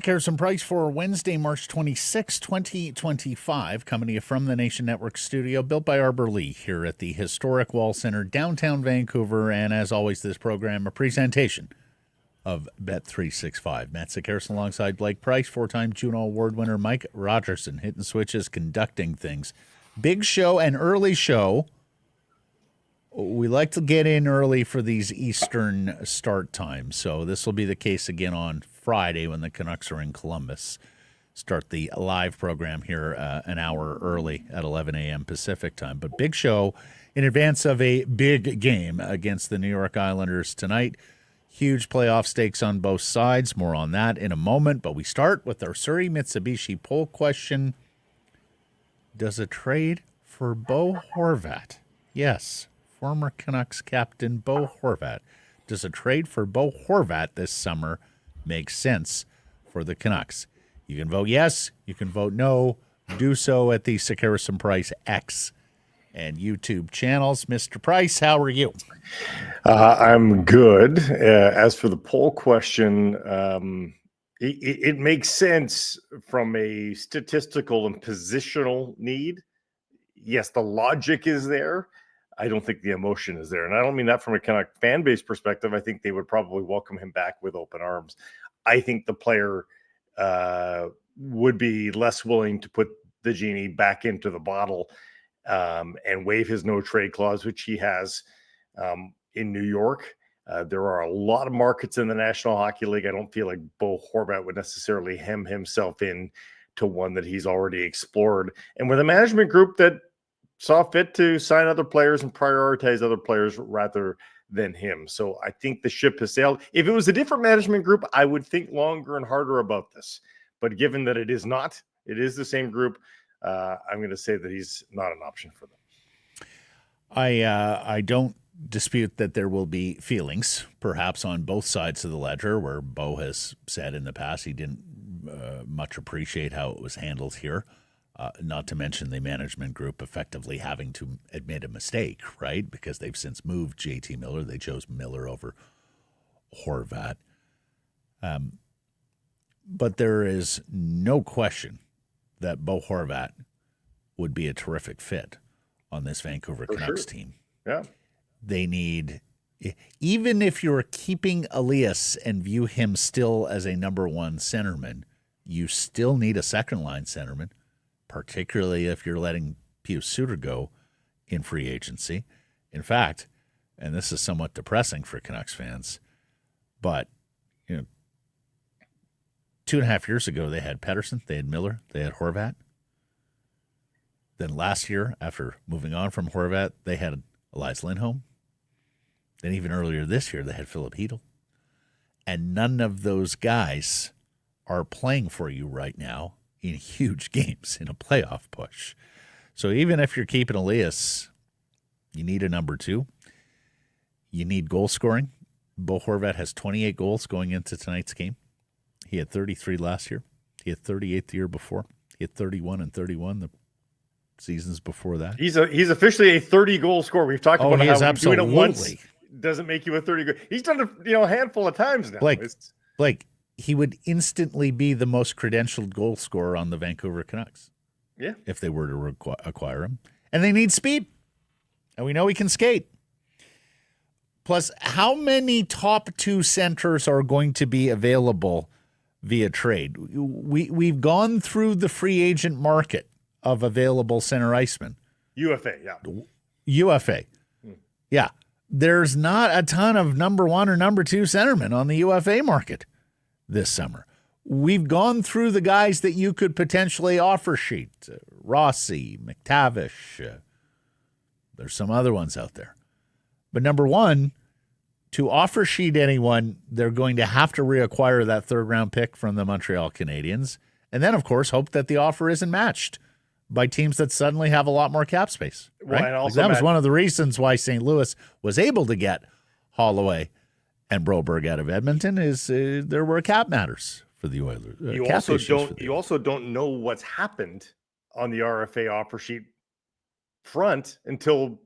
Carousel price for Wednesday, March 26, 2025, coming to you from the Nation Network studio, built by Arbor Lee here at the historic Wall Center, downtown Vancouver. And as always, this program, a presentation of Bet365. Matt Sakaris alongside Blake Price, four-time Juno Award winner Mike Rogerson, hitting switches, conducting things. Big show and early show. We like to get in early for these Eastern start times, so this will be the case again on Friday when the Canucks are in Columbus. Start the live program here an hour early at 11 a.m. Pacific time. But big show in advance of a big game against the New York Islanders tonight. Huge playoff stakes on both sides. More on that in a moment. But we start with our Surrey Mitsubishi poll question. Does a trade for Bo Horvat? Yes, former Canucks captain Bo Horvat. Does a trade for Bo Horvat this summer makes sense for the Canucks? You can vote yes, you can vote no. Do so at the Sakaris Price X and YouTube channels. Mr. Price, how are you? I'm good. As for the poll question, it makes sense from a statistical and positional need. Yes, the logic is there. I don't think the emotion is there. And I don't mean that from a Canuck fan base perspective. I think they would probably welcome him back with open arms. I think the player would be less willing to put the genie back into the bottle and waive his no trade clause, which he has in New York. There are a lot of markets in the National Hockey League. I don't feel like Bo Horvat would necessarily hem himself in to one that he's already explored. And with a management group that saw fit to sign other players and prioritize other players rather than him. So I think the ship has sailed. If it was a different management group, I would think longer and harder about this. But given that it is not, it is the same group, I'm going to say that he's not an option for them. I don't dispute that there will be feelings, perhaps on both sides of the ledger, where Bo has said in the past he didn't much appreciate how it was handled here. Not to mention the management group effectively having to admit a mistake, right? Because they've since moved JT Miller. They chose Miller over Horvat. But there is no question that Bo Horvat would be a terrific fit on this Vancouver Canucks team. Yeah. They need, even if you're keeping Elias and view him still as a number one centerman, you still need a second line centerman, particularly if you're letting Pius Suter go in free agency. In fact, and this is somewhat depressing for Canucks fans, but 2.5 years ago they had Pettersson, they had Miller, they had Horvat. Then last year, after moving on from Horvat, they had Elias Lindholm. Then even earlier this year, they had Philip Hedl. And none of those guys are playing for you right now in huge games in a playoff push. So even if you're keeping Elias, you need a number two. You need goal scoring. Bo Horvat has 28 goals going into tonight's game. He had 33 last year. He had 38 the year before. He had 31 and 31 the seasons before that. He's officially a 30-goal scorer. We've talked about how doing it once doesn't make you a 30 goal. He's done it a handful of times now. Blake, he would instantly be the most credentialed goal scorer on the Vancouver Canucks. Yeah. If they were to acquire him. And they need speed. And we know he can skate. Plus, how many top two centers are going to be available via trade? We've gone through the free agent market of available center icemen. UFA, yeah. UFA. Yeah. There's not a ton of number one or number two centermen on the UFA market this summer. We've gone through the guys that you could potentially offer sheet. Rossi, McTavish. There's some other ones out there. But number one, to offer sheet anyone, they're going to have to reacquire that third-round pick from the Montreal Canadiens. And then, of course, hope that the offer isn't matched by teams that suddenly have a lot more cap space. Right? Well, and also, that was one of the reasons why St. Louis was able to get Holloway and Broberg out of Edmonton is there were cap matters for the Oilers. You also don't know what's happened on the RFA offer sheet front until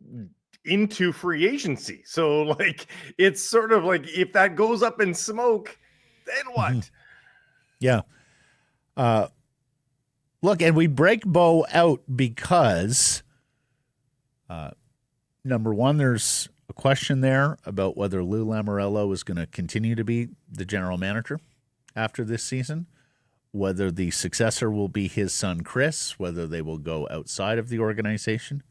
into free agency. So like it's sort of like if that goes up in smoke, then what? Mm-hmm. Yeah. Look, and we break Bo out because number one, there's a question there about whether Lou Lamoriello is going to continue to be the general manager after this season, whether the successor will be his son Chris, whether they will go outside of the organization.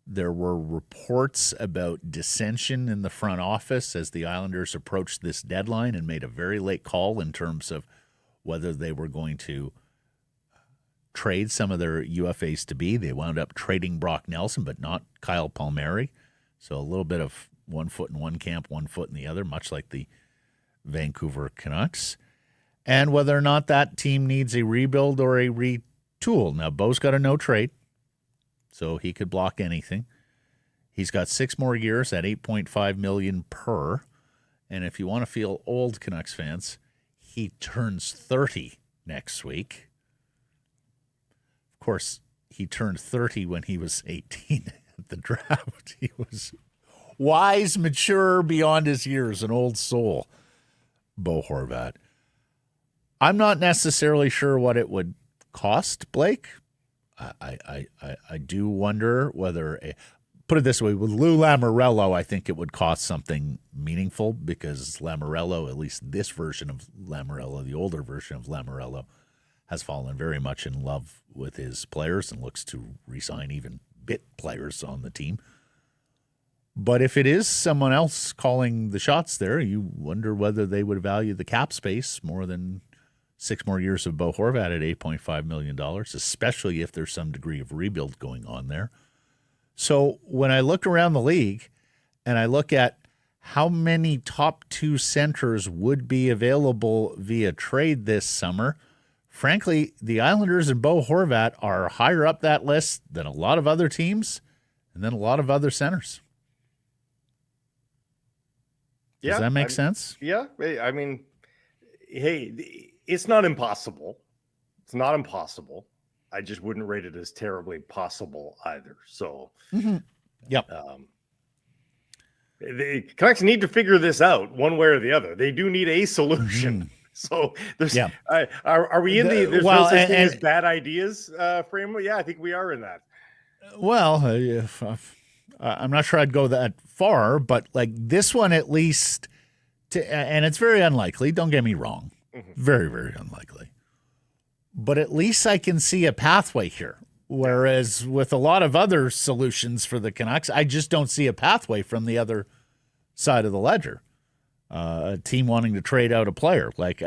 There were reports about dissension in the front office as the Islanders approached this deadline and made a very late call in terms of whether they were going to trade some of their UFAs to be. They wound up trading Brock Nelson, but not Kyle Palmieri. So a little bit of 1 foot in one camp, 1 foot in the other, much like the Vancouver Canucks. And whether or not that team needs a rebuild or a retool. Now, Bo's got a no trade, so he could block anything. He's got 6 more years at $8.5 million per. And if you want to feel old, Canucks fans, he turns 30 next week. Of course, he turned 30 when he was 18 at the draft. He was wise, mature, beyond his years, an old soul, Bo Horvat. I'm not necessarily sure what it would cost, Blake. I do wonder whether, put it this way, with Lou Lamoriello, I think it would cost something meaningful because Lamoriello, at least this version of Lamoriello, the older version of Lamoriello, has fallen very much in love with his players and looks to re-sign even bit players on the team. But if it is someone else calling the shots there, you wonder whether they would value the cap space more than 6 more years of Bo Horvat at $8.5 million, especially if there's some degree of rebuild going on there. So when I look around the league and I look at how many top 2 centers would be available via trade this summer, frankly, the Islanders and Bo Horvat are higher up that list than a lot of other teams and then a lot of other centers. Does that make sense? Yeah. I mean, hey, it's not impossible. It's not impossible. I just wouldn't rate it as terribly possible either. So, Yep. The Canucks need to figure this out one way or the other. They do need a solution. So there's, are we in there's no such thing as bad ideas framework? Yeah, I think we are in that. Well, I'm not sure I'd go that far, but like this one at least, and it's very unlikely. Don't get me wrong. Very, very unlikely. But at least I can see a pathway here. Whereas with a lot of other solutions for the Canucks, I just don't see a pathway from the other side of the ledger. A team wanting to trade out a player. Like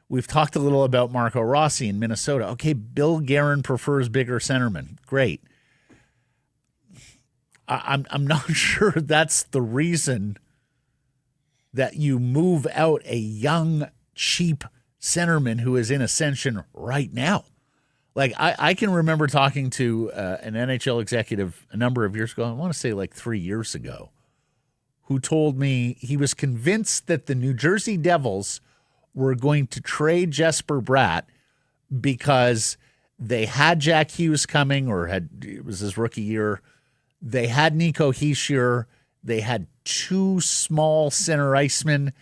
we've talked a little about Marco Rossi in Minnesota. Okay, Bill Guerin prefers bigger centermen. Great. I'm not sure that's the reason that you move out a young, cheap centerman who is in ascension right now. Like, I can remember talking to an NHL executive a number of years ago, I want to say like 3 years ago, who told me he was convinced that the New Jersey Devils were going to trade Jesper Bratt because they had Jack Hughes coming, or it was his rookie year. They had Nico Hischier. They had 2 small center icemen,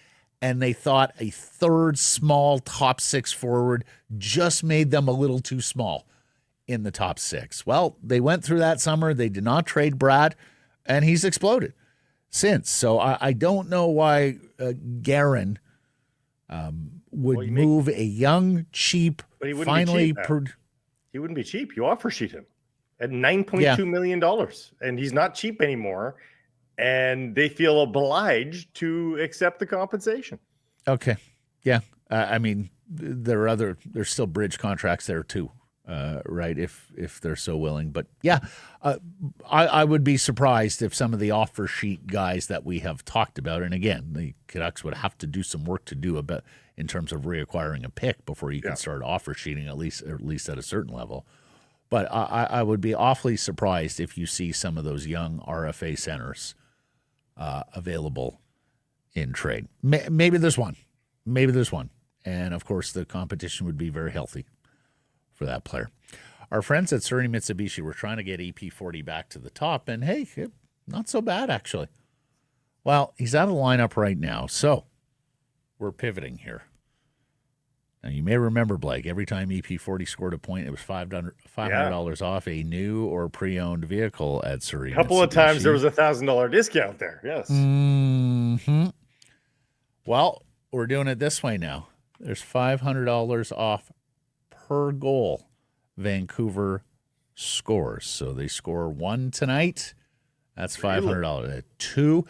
and they thought a third small top 6 forward just made them a little too small in the top 6. Well, they went through that summer. They did not trade Brad, and he's exploded since. So I don't know why Guerin would move a young, cheap, finally... He wouldn't be cheap. You offer sheet him at $9.2 million, and he's not cheap anymore. And they feel obliged to accept the compensation. Okay. Yeah. I mean, there's still bridge contracts there too, right? If they're so willing. But yeah, I would be surprised if some of the offer sheet guys that we have talked about, and again, the Canucks would have to do some work to do in terms of reacquiring a pick before you can start offer sheeting, at least at a certain level. But I would be awfully surprised if you see some of those young RFA centers available in trade. Maybe there's one. And, of course, the competition would be very healthy for that player. Our friends at Surrey Mitsubishi were trying to get EP40 back to the top, and, hey, not so bad, actually. Well, he's out of the lineup right now, so we're pivoting here. Now, you may remember, Blake, every time EP40 scored a point, it was $500 off a new or pre-owned vehicle at Surrey Mitsubishi. A couple of times there was a $1,000 discount there, yes. Mm-hmm. Well, we're doing it this way now. There's $500 off per goal Vancouver scores. So they score 1 tonight. That's $500. 2,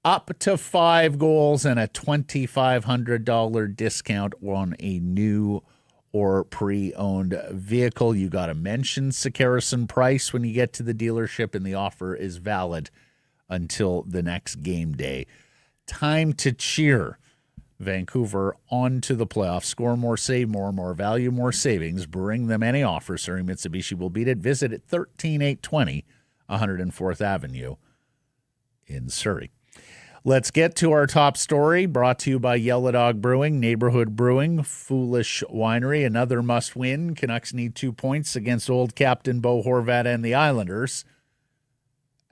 up to 5 goals and a $2,500 discount on a new or pre-owned vehicle. You got to mention Carousel price when you get to the dealership, and the offer is valid until the next game day. Time to cheer Vancouver on to the playoffs. Score more, save more, more value, more savings. Bring them any offer. Surrey Mitsubishi will beat it. Visit at 13820 104th Avenue in Surrey. Let's get to our top story, brought to you by Yellow Dog Brewing, Neighborhood Brewing, Foolish Winery. Another must-win. Canucks need 2 points against old captain Bo Horvat and the Islanders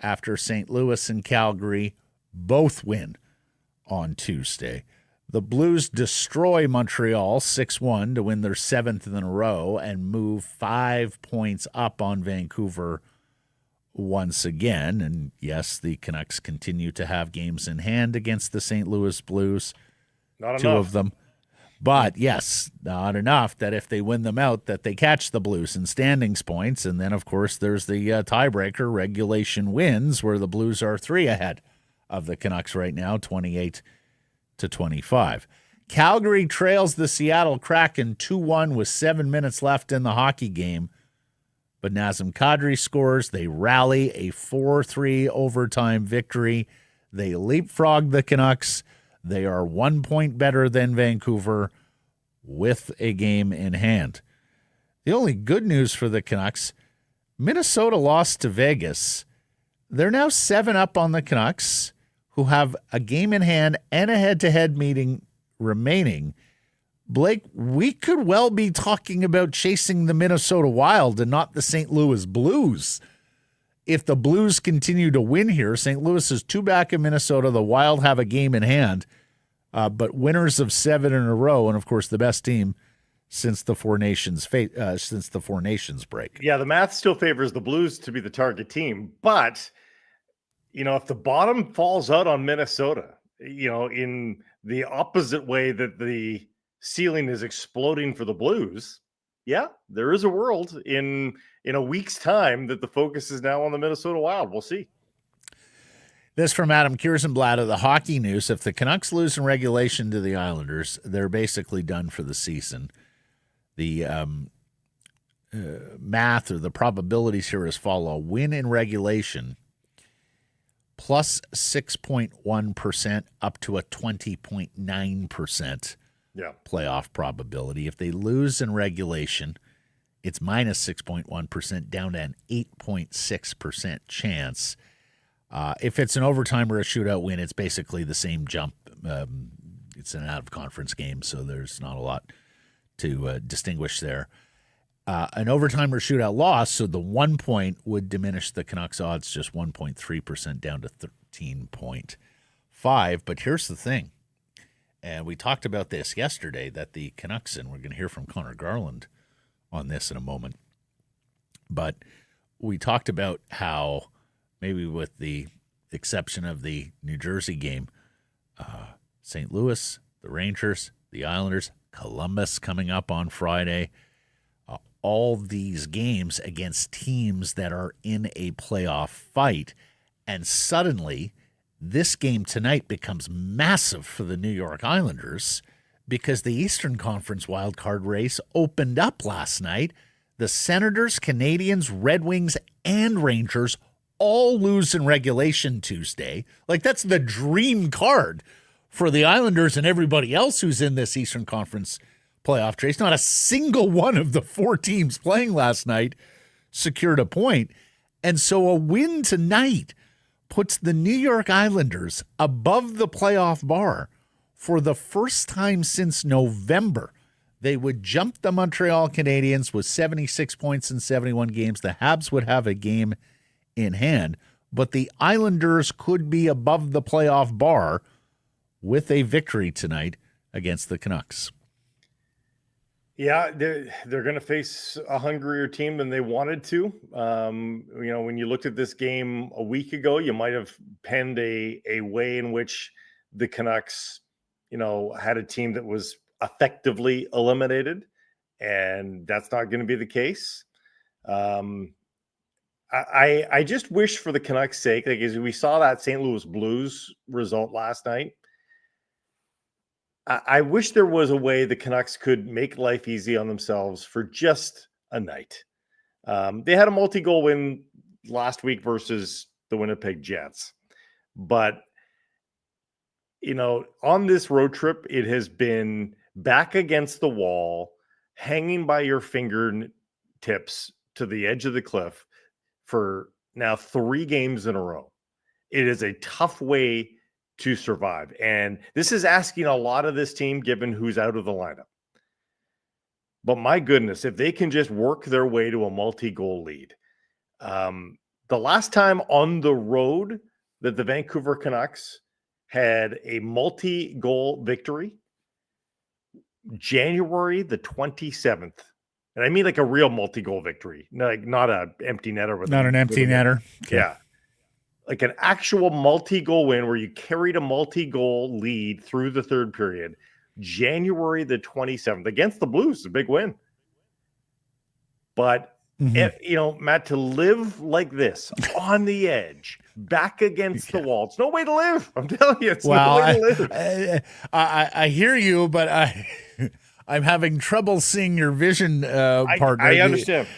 after St. Louis and Calgary both win on Tuesday. The Blues destroy Montreal 6-1 to win their 7th in a row and move 5 points up on Vancouver once again. And yes, the Canucks continue to have games in hand against the St. Louis Blues. Not two enough. of them. But yes, not enough that if they win them out, that they catch the Blues in standings points. And then, of course, there's the tiebreaker, regulation wins, where the Blues are 3 ahead of the Canucks right now, 28-25. Calgary trails the Seattle Kraken 2-1 with 7 minutes left in the hockey game. But Nazem Kadri scores. They rally a 4-3 overtime victory. They leapfrog the Canucks. They are 1 point better than Vancouver with a game in hand. The only good news for the Canucks, Minnesota lost to Vegas. They're now 7 up on the Canucks, who have a game in hand and a head-to-head meeting remaining. Blake, we could well be talking about chasing the Minnesota Wild and not the St. Louis Blues. If the Blues continue to win here, St. Louis is 2 back in Minnesota. The Wild have a game in hand, but winners of 7 in a row, and of course the best team since the Four Nations break. Yeah, the math still favors the Blues to be the target team, but if the bottom falls out on Minnesota, in the opposite way that the ceiling is exploding for the Blues, yeah, there is a world in a week's time that the focus is now on the Minnesota Wild. We'll see. This from Adam Kierszenblad of the Hockey News. If the Canucks lose in regulation to the Islanders, they're basically done for the season. The math or the probabilities here as follow. Win in regulation, plus 6.1% up to a 20.9% playoff probability. If they lose in regulation, it's minus 6.1% down to an 8.6% chance. If it's an overtime or a shootout win, it's basically the same jump. It's an out-of-conference game, so there's not a lot to distinguish there. An overtime or shootout loss, so the 1 point would diminish the Canucks odds just 1.3% down to 13.5. But here's the thing, and we talked about this yesterday, that the Canucks, and we're going to hear from Connor Garland on this in a moment, but we talked about how maybe with the exception of the New Jersey game, St. Louis, the Rangers, the Islanders, Columbus coming up on Friday, all these games against teams that are in a playoff fight. And suddenly, this game tonight becomes massive for the New York Islanders because the Eastern Conference wildcard race opened up last night. The Senators, Canadiens, Red Wings, and Rangers all lose in regulation Tuesday. Like, that's the dream card for the Islanders and everybody else who's in this Eastern Conference playoff race. Not a single one of the 4 teams playing last night secured a point. And so a win tonight puts the New York Islanders above the playoff bar for the first time since November. They would jump the Montreal Canadiens with 76 points in 71 games. The Habs would have a game in hand, but the Islanders could be above the playoff bar with a victory tonight against the Canucks. Yeah, they're going to face a hungrier team than they wanted to. When you looked at this game a week ago, you might have penned a way in which the Canucks, had a team that was effectively eliminated, and that's not going to be the case. I just wish for the Canucks' sake, like as we saw that St. Louis Blues result last night, I wish there was a way the Canucks could make life easy on themselves for just a night. They had a multi-goal win last week versus the Winnipeg Jets. But, on this road trip, it has been back against the wall, hanging by your fingertips to the edge of the cliff for now 3 games in a row. It is a tough way to survive. And this is asking a lot of this team given who's out of the lineup. But my goodness, if they can just work their way to a multi-goal lead. The last time on the road that the Vancouver Canucks had a multi-goal victory, January the 27th. And I mean like a real multi-goal victory, like not an empty netter. Not an empty netter. Okay. Yeah. Like an actual multi-goal win where you carried a multi-goal lead through the third period, January the 27th against the Blues, a big win. But, Matt, to live like this on the edge, back against the wall, it's no way to live. I'm telling you, it's no way to live. I hear you, but I'm having trouble seeing your vision, partner. I understand.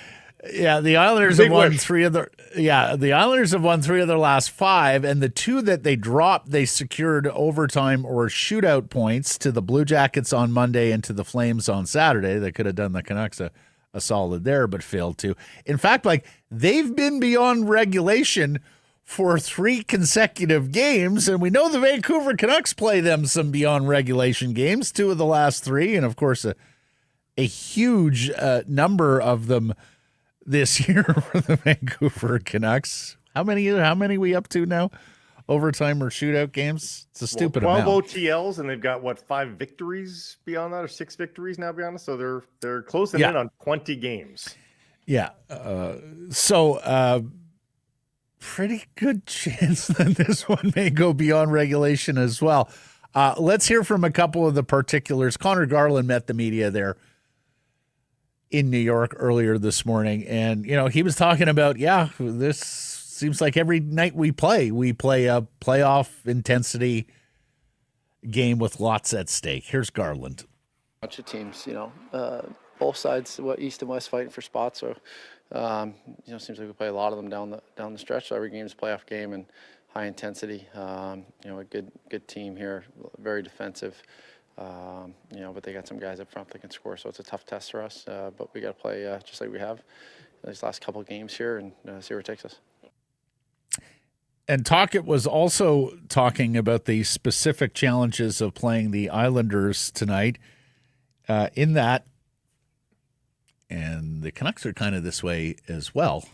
Yeah, the Islanders have won 3 of their. Yeah, the Islanders have won 3 of their last 5, and the 2 that they dropped, they secured overtime or shootout points to the Blue Jackets on Monday and to the Flames on Saturday. They could have done the Canucks a solid there, but failed to. In fact, they've been beyond regulation for 3 consecutive games, and we know the Vancouver Canucks play them some beyond regulation games, 2 of the last 3, and of course a huge number of them this year for the Vancouver Canucks. How many we up to now? Overtime or shootout games? It's a stupid 12 amount. 12 OTLs, and they've got 5 victories beyond that, or 6 victories now beyond us. So they're closing in on 20 games. Yeah. Pretty good chance that this one may go beyond regulation as well. Let's hear from a couple of the particulars. Connor Garland met the media there in New York earlier this morning. And, he was talking about, this seems like every night we play a playoff intensity game with lots at stake. Here's Garland. Bunch of teams, both sides, East and West fighting for spots. So, seems like we play a lot of them down the stretch. So every game is a playoff game and high intensity. A good team here, very defensive. But they got some guys up front that can score, so it's a tough test for us. But we got to play just like we have these last couple of games here and see where it takes us. And Tocchet was also talking about the specific challenges of playing the Islanders tonight. In that, and the Canucks are kind of this way as well.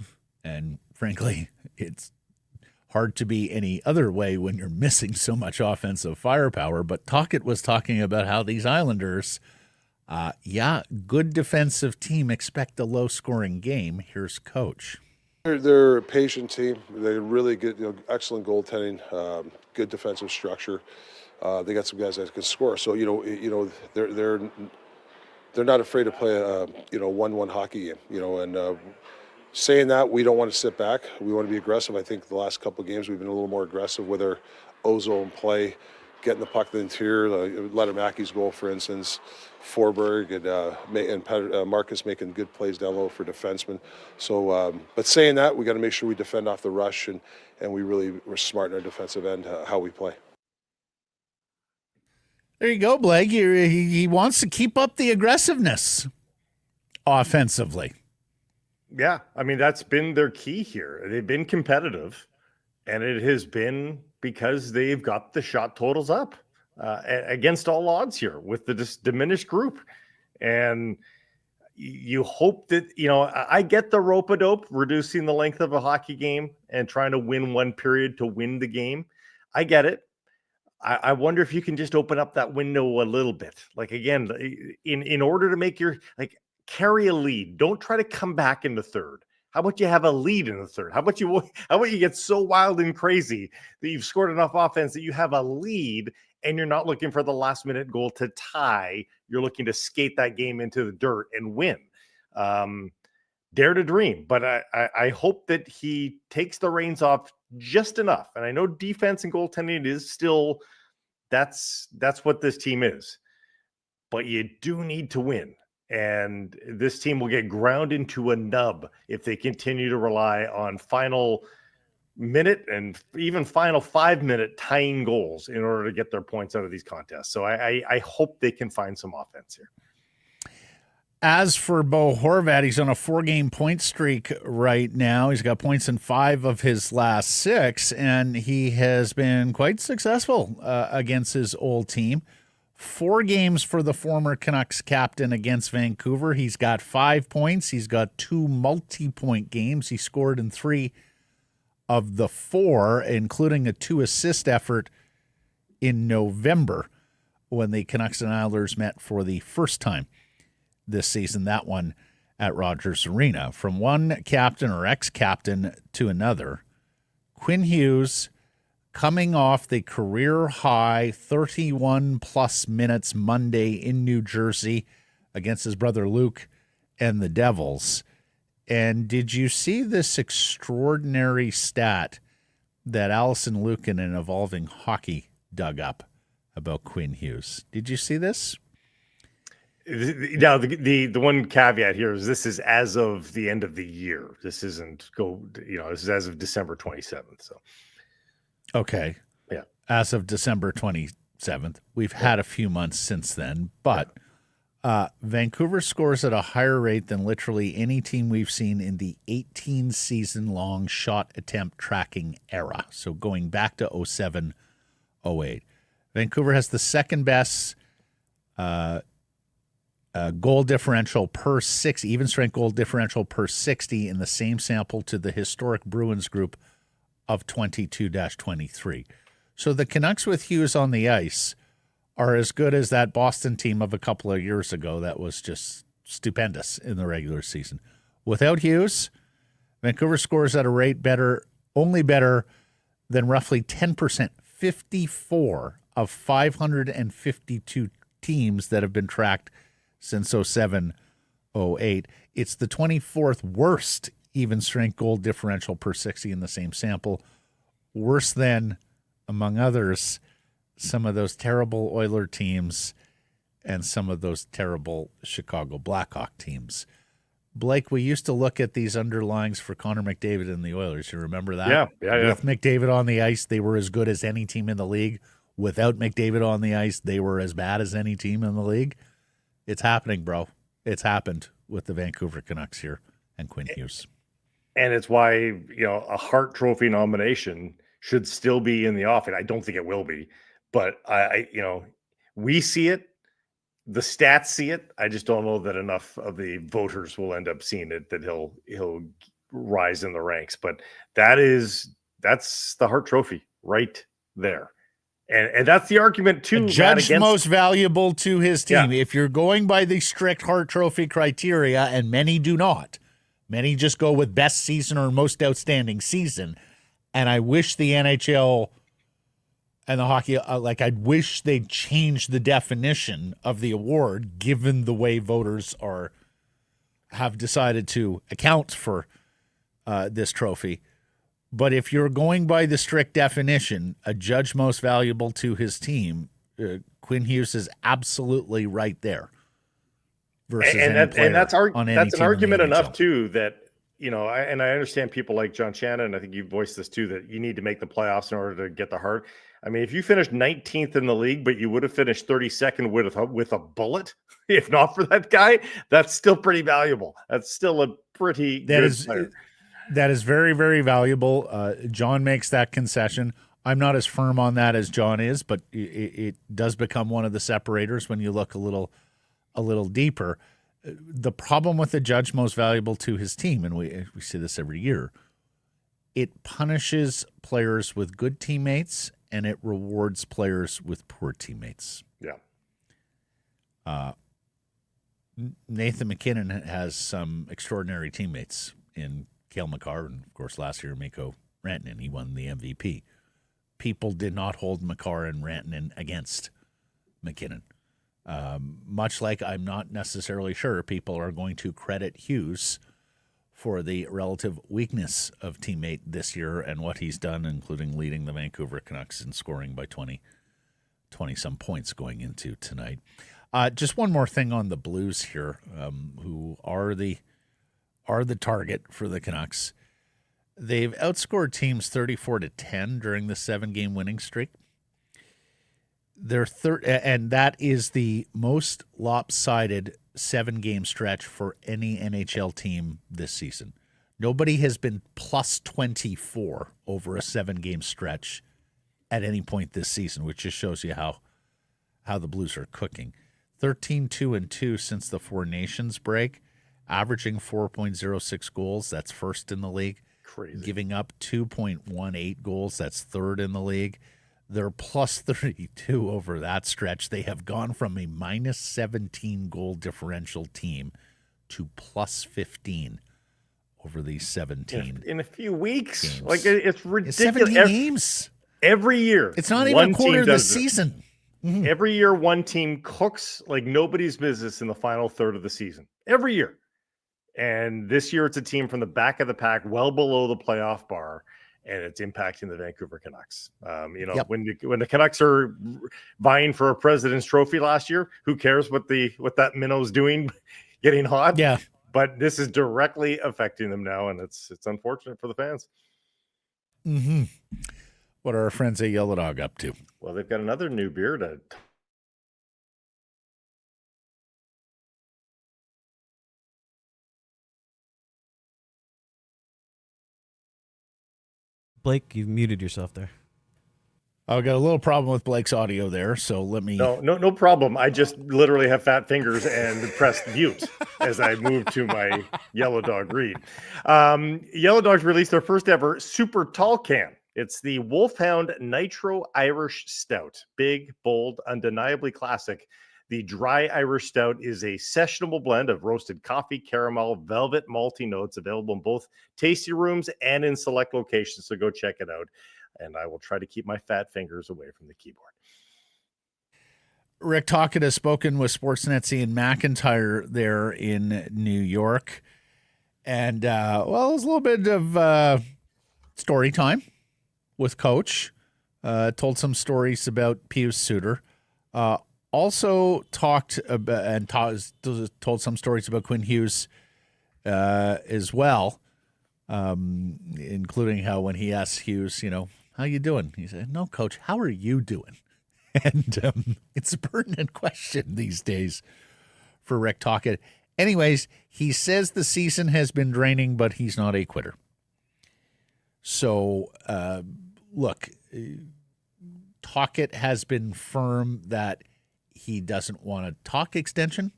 And frankly, it's hard to be any other way when you're missing so much offensive firepower. But Tocchet was talking about how these Islanders, good defensive team, expect a low-scoring game. Here's Coach. They're a patient team. They're really good, excellent goaltending, good defensive structure. They got some guys that can score. So they're not afraid to play a 1-1 hockey game. And saying that, we don't want to sit back. We want to be aggressive. I think the last couple of games we've been a little more aggressive with our ozone play, getting the puck to the interior. Lekkerimäki's goal, for instance, Forberg and Marcus making good plays down low for defensemen. So, but saying that, we got to make sure we defend off the rush and we're smart in our defensive end how we play. There you go, Blake. He wants to keep up the aggressiveness offensively. Yeah, I mean, that's been their key here. They've been competitive, and it has been because they've got the shot totals up against all odds here with the diminished group. And you hope that, I get the rope-a-dope, reducing the length of a hockey game and trying to win one period to win the game. I get it. I wonder if you can just open up that window a little bit. Like, again, in order to make carry a lead. Don't try to come back in the third. How about you have a lead in the third? How about you get so wild and crazy that you've scored enough offense that you have a lead and you're not looking for the last minute goal to tie. You're looking to skate that game into the dirt and win. Dare to dream. But I hope that he takes the reins off just enough. And I know defense and goaltending is still, that's what this team is. But you do need to win. And this team will get ground into a nub if they continue to rely on final minute and even final 5-minute tying goals in order to get their points out of these contests. So I hope they can find some offense here. As for Bo Horvat, he's on a 4-game point streak right now. He's got points in 5 of his last 6, and he has been quite successful against his old team. 4 games for the former Canucks captain against Vancouver. He's got 5 points. He's got 2 multi-point games. He scored in 3 of the 4, including a 2-assist effort in November when the Canucks and Islanders met for the first time this season, that one at Rogers Arena. From one captain or ex-captain to another, Quinn Hughes, coming off the career-high 31-plus minutes Monday in New Jersey against his brother Luke and the Devils. And did you see this extraordinary stat that Allison Lukin in Evolving Hockey dug up about Quinn Hughes? Did you see this? Now, the one caveat here is this is as of the end of the year. This isn't this is as of December 27th. So. Okay. Yeah. As of December 27th. We've had a few months since then, but Vancouver scores at a higher rate than literally any team we've seen in the 18-season-long shot attempt tracking era. So going back to 07-08. Vancouver has the second best goal differential per 60, even strength goal differential per 60 in the same sample to the historic Bruins group of 22-23. So the Canucks with Hughes on the ice are as good as that Boston team of a couple of years ago that was just stupendous in the regular season. Without Hughes, Vancouver scores at a rate only better than roughly 10%, 54 of 552 teams that have been tracked since 07-08. It's the 24th worst even strength goal differential per 60 in the same sample. Worse than, among others, some of those terrible Oiler teams and some of those terrible Chicago Blackhawk teams. Blake, we used to look at these underlines for Connor McDavid and the Oilers. You remember that? Yeah. With McDavid on the ice, they were as good as any team in the league. Without McDavid on the ice, they were as bad as any team in the league. It's happening, bro. It's happened with the Vancouver Canucks here and Quinn Hughes. And it's why, a Hart Trophy nomination should still be in the offing. I don't think it will be, but we see it. The stats see it. I just don't know that enough of the voters will end up seeing it, that he'll rise in the ranks. But that's the Hart Trophy right there. And that's the argument too. Judged most valuable to his team. Yeah. If you're going by the strict Hart Trophy criteria, and many do not, many just go with best season or most outstanding season. And I wish the NHL and the hockey, I wish they'd change the definition of the award, given the way voters have decided to account for this trophy. But if you're going by the strict definition, a judge most valuable to his team, Quinn Hughes is absolutely right there. Versus that's an argument enough too that, I understand people like John Shannon, I think you voiced this too, that you need to make the playoffs in order to get the Hart. I mean, if you finished 19th in the league, but you would have finished 32nd with a bullet, if not for that guy, that's still pretty valuable. That's still a pretty good player. That is very, very valuable. John makes that concession. I'm not as firm on that as John is, but it does become one of the separators when you look a little deeper. The problem with the judge most valuable to his team, and we see this every year, it punishes players with good teammates and it rewards players with poor teammates. Yeah. Nathan MacKinnon has some extraordinary teammates in Cale Makar, and of course last year Mikko Rantanen. He won the MVP. People did not hold Makar and Rantanen against MacKinnon. Much like I'm not necessarily sure people are going to credit Hughes for the relative weakness of teammate this year and what he's done, including leading the Vancouver Canucks in scoring by 20-some points going into tonight. Just one more thing on the Blues here, who are the target for the Canucks. They've outscored teams 34-10 during the 7-game winning streak. They're and that is the most lopsided 7-game stretch for any NHL team this season. Nobody has been plus 24 over a 7-game stretch at any point this season, which just shows you how the Blues are cooking. 13-2-2 since the Four Nations break, averaging 4.06 goals. That's first in the league. Crazy. Giving up 2.18 goals. That's third in the league. They're plus 32 over that stretch. They have gone from a minus 17 goal differential team to plus 15 over these 17 in a few weeks. games. Like, it's ridiculous. It's 17 games. Every year. It's not even a quarter of the season. Mm-hmm. Every year one team cooks like nobody's business in the final third of the season. Every year. And this year it's a team from the back of the pack, well below the playoff bar, and it's impacting the Vancouver Canucks. Yep. When the Canucks are vying for a President's Trophy last year, who cares what that minnow's doing, getting hot? Yeah. But this is directly affecting them now, and it's unfortunate for the fans. Mm-hmm. What are our friends at Yellow Dog up to? Well, they've got another new beer to. Blake, you've muted yourself there. I've got a little problem with Blake's audio there, so let me... No problem. I just literally have fat fingers and pressed mute as I move to my Yellow Dog read. Yellow Dogs released their first ever super tall can. It's the Wolfhound Nitro Irish Stout. Big, bold, undeniably classic. The dry Irish Stout is a sessionable blend of roasted coffee, caramel, velvet, malty notes, available in both tasty rooms and in select locations. So go check it out. And I will try to keep my fat fingers away from the keyboard. Rick Tocchet has spoken with Sportsnet's Ian McIntyre there in New York. And, it was a little bit of story time with Coach. Told some stories about Pius Suter. Also talked about and told some stories about Quinn Hughes as well, including how when he asked Hughes, how you doing? He said, no, Coach, how are you doing? And it's a pertinent question these days for Rick Tocchet. Anyways, he says the season has been draining, but he's not a quitter. So, look, Tocchet has been firm that he doesn't want to talk extension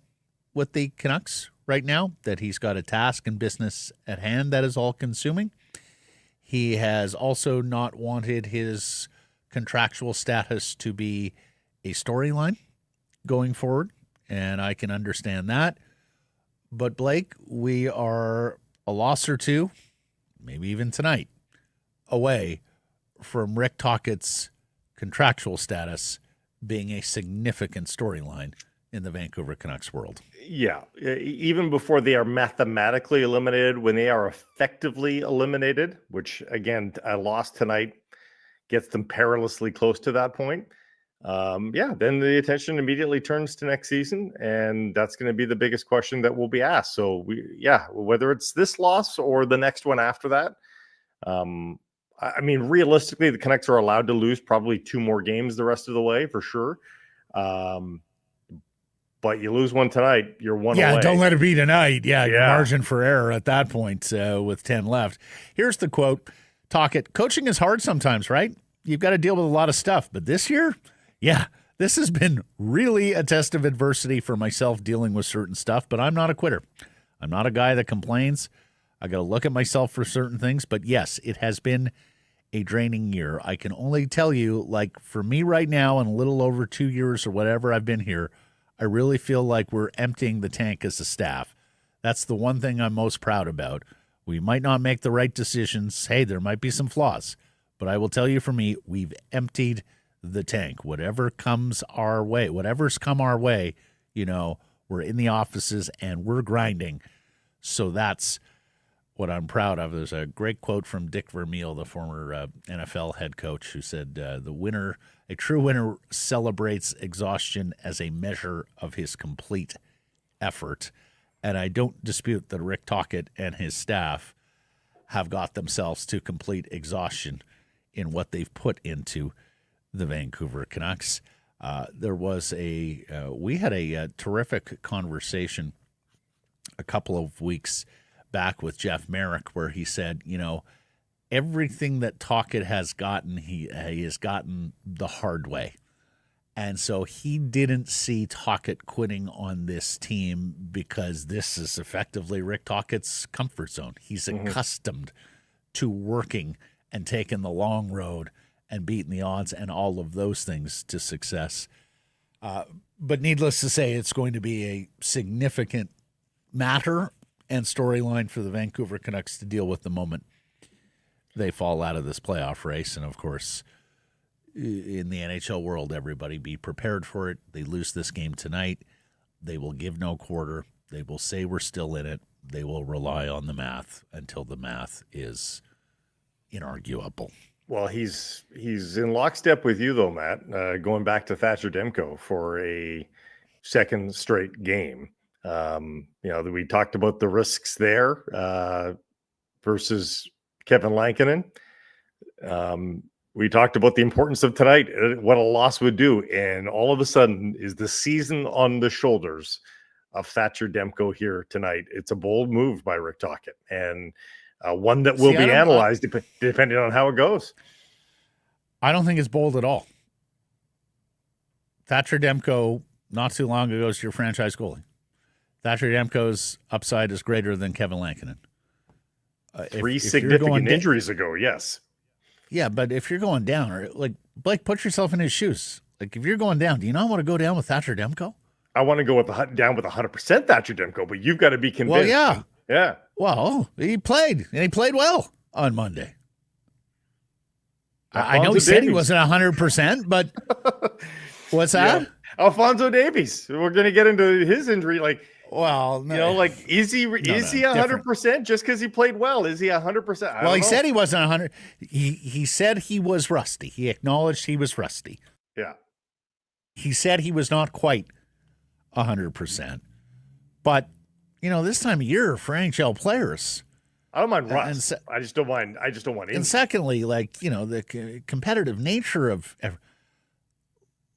with the Canucks right now, that he's got a task and business at hand that is all-consuming. He has also not wanted his contractual status to be a storyline going forward, and I can understand that. But, Blake, we are a loss or two, maybe even tonight, away from Rick Tocchet's contractual status being a significant storyline in the Vancouver Canucks world. Yeah, even before they are mathematically eliminated, when they are effectively eliminated, which, again, a loss tonight gets them perilously close to that point. Then the attention immediately turns to next season, and that's going to be the biggest question that will be asked. So, whether it's this loss or the next one after that, I mean, realistically, the Canucks are allowed to lose probably 2 more games the rest of the way for sure. But you lose one tonight, you're one away. Yeah, don't let it be tonight. Yeah, your Yeah. margin for error at that point with 10 left. Here's the quote. Tocchet, coaching is hard sometimes, right? You've got to deal with a lot of stuff. But this year, yeah, this has been really a test of adversity for myself dealing with certain stuff. But I'm not a quitter. I'm not a guy that complains. I got to look at myself for certain things. But yes, it has been a draining year. I can only tell you, like, for me right now, in a little over 2 years or whatever I've been here, I really feel like we're emptying the tank as a staff. That's the one thing I'm most proud about. We might not make the right decisions. Hey, there might be some flaws. But I will tell you, for me, we've emptied the tank. Whatever comes our way, whatever's come our way, you know, we're in the offices and we're grinding. So that's what I'm proud of. There's a great quote from Dick Vermeil, the former NFL head coach, who said, a true winner celebrates exhaustion as a measure of his complete effort. And I don't dispute that Rick Tocchet and his staff have got themselves to complete exhaustion in what they've put into the Vancouver Canucks. We had a terrific conversation a couple of weeks back with Jeff Merrick, where he said, you know, everything that Tocchet has gotten, he has gotten the hard way. And so he didn't see Tocchet quitting on this team because this is effectively Rick Tocchet's comfort zone. He's accustomed to working and taking the long road and beating the odds and all of those things to success. But needless to say, it's going to be a significant matter and storyline for the Vancouver Canucks to deal with the moment they fall out of this playoff race. And, of course, in the NHL world, everybody be prepared for it. They lose this game tonight. They will give no quarter. They will say we're still in it. They will rely on the math until the math is inarguable. Well, he's in lockstep with you, though, Matt, going back to Thatcher Demko for a second straight game. We talked about the risks there versus Kevin Lankinen. We talked about the importance of tonight, what a loss would do. And all of a sudden is the season on the shoulders of Thatcher Demko here tonight. It's a bold move by Rick Tocchet, and one that will be analyzed depending on how it goes. I don't think it's bold at all. Thatcher Demko, not too long ago, is your franchise goalie. Thatcher Demko's upside is greater than Kevin Lankinen. Three significant injuries ago, yes. Yeah, but if you're going down, or like Blake, put yourself in his shoes. Like, if you're going down, do you not want to go down with Thatcher Demko? I want to go down with 100% Thatcher Demko, but you've got to be convinced. Well, yeah. Well, he played, and he played well on Monday. I know he said he wasn't 100%, but what's that? Yeah. Alphonso Davies. We're going to get into his injury. Like, well, no. Is he 100% just because he played well? Is he 100%? Well, he said he wasn't 100. He said he was rusty. He acknowledged he was rusty. Yeah. He said he was not quite 100%. But, this time of year for NHL players, I don't mind rust. I just don't mind injury. And secondly, the competitive nature of,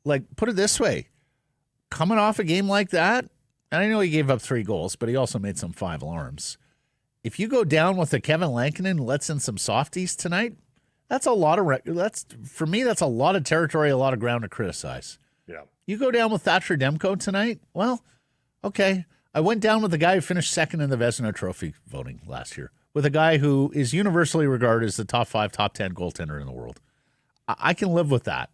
put it this way, coming off a game like that, and I know he gave up 3 goals, but he also made some 5 alarms. If you go down with a Kevin Lankinen and lets in some softies tonight, that's a lot of that's a lot of territory, a lot of ground to criticize. Yeah. You go down with Thatcher Demko tonight, well, okay. I went down with the guy who finished second in the Vezina Trophy voting last year, with a guy who is universally regarded as the top 5, top 10 goaltender in the world. I can live with that.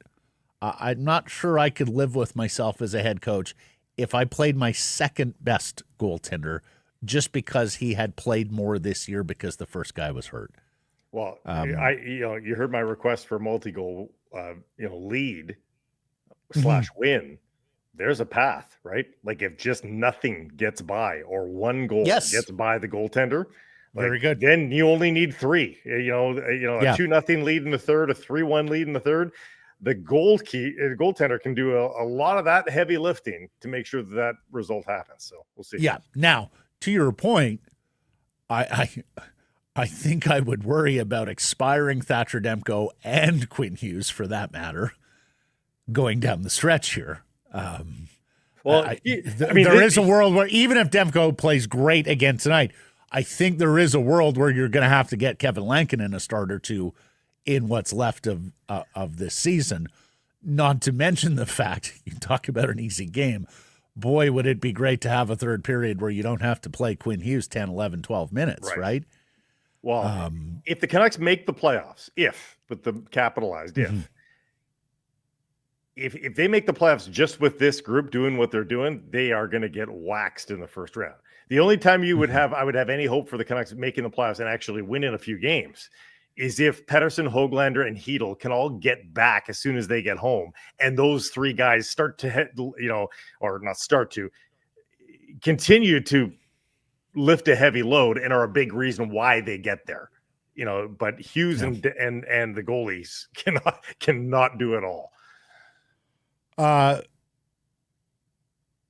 I'm not sure I could live with myself as a head coach if I played my second best goaltender just because he had played more this year because the first guy was hurt. Well, you heard my request for multi-goal, lead / win. There's a path, right? Like, if just nothing gets by or one goal gets by the goaltender, very good. Then you only need 3. A 2-0 lead in the third, a 3-1 lead in the third. The goaltender can do a lot of that heavy lifting to make sure that result happens. So we'll see. Yeah. Now, to your point, I think I would worry about expiring Thatcher Demko and Quinn Hughes, for that matter, going down the stretch here. There is a world where even if Demko plays great again tonight, I think there is a world where you're going to have to get Kevin Lankinen a start or two in what's left of this season. Not to mention the fact, you talk about an easy game, boy, would it be great to have a third period where you don't have to play Quinn Hughes 10, 11, 12 minutes, right? Well, if the Canucks make the playoffs, with the capitalized if they make the playoffs just with this group doing what they're doing, they are going to get waxed in the first round. The only time I would have any hope for the Canucks making the playoffs and actually winning a few games is if Pettersson, Höglander, and Hedl can all get back as soon as they get home. And those three guys start to, continue to lift a heavy load and are a big reason why they get there. But Hughes and the goalies cannot do it all.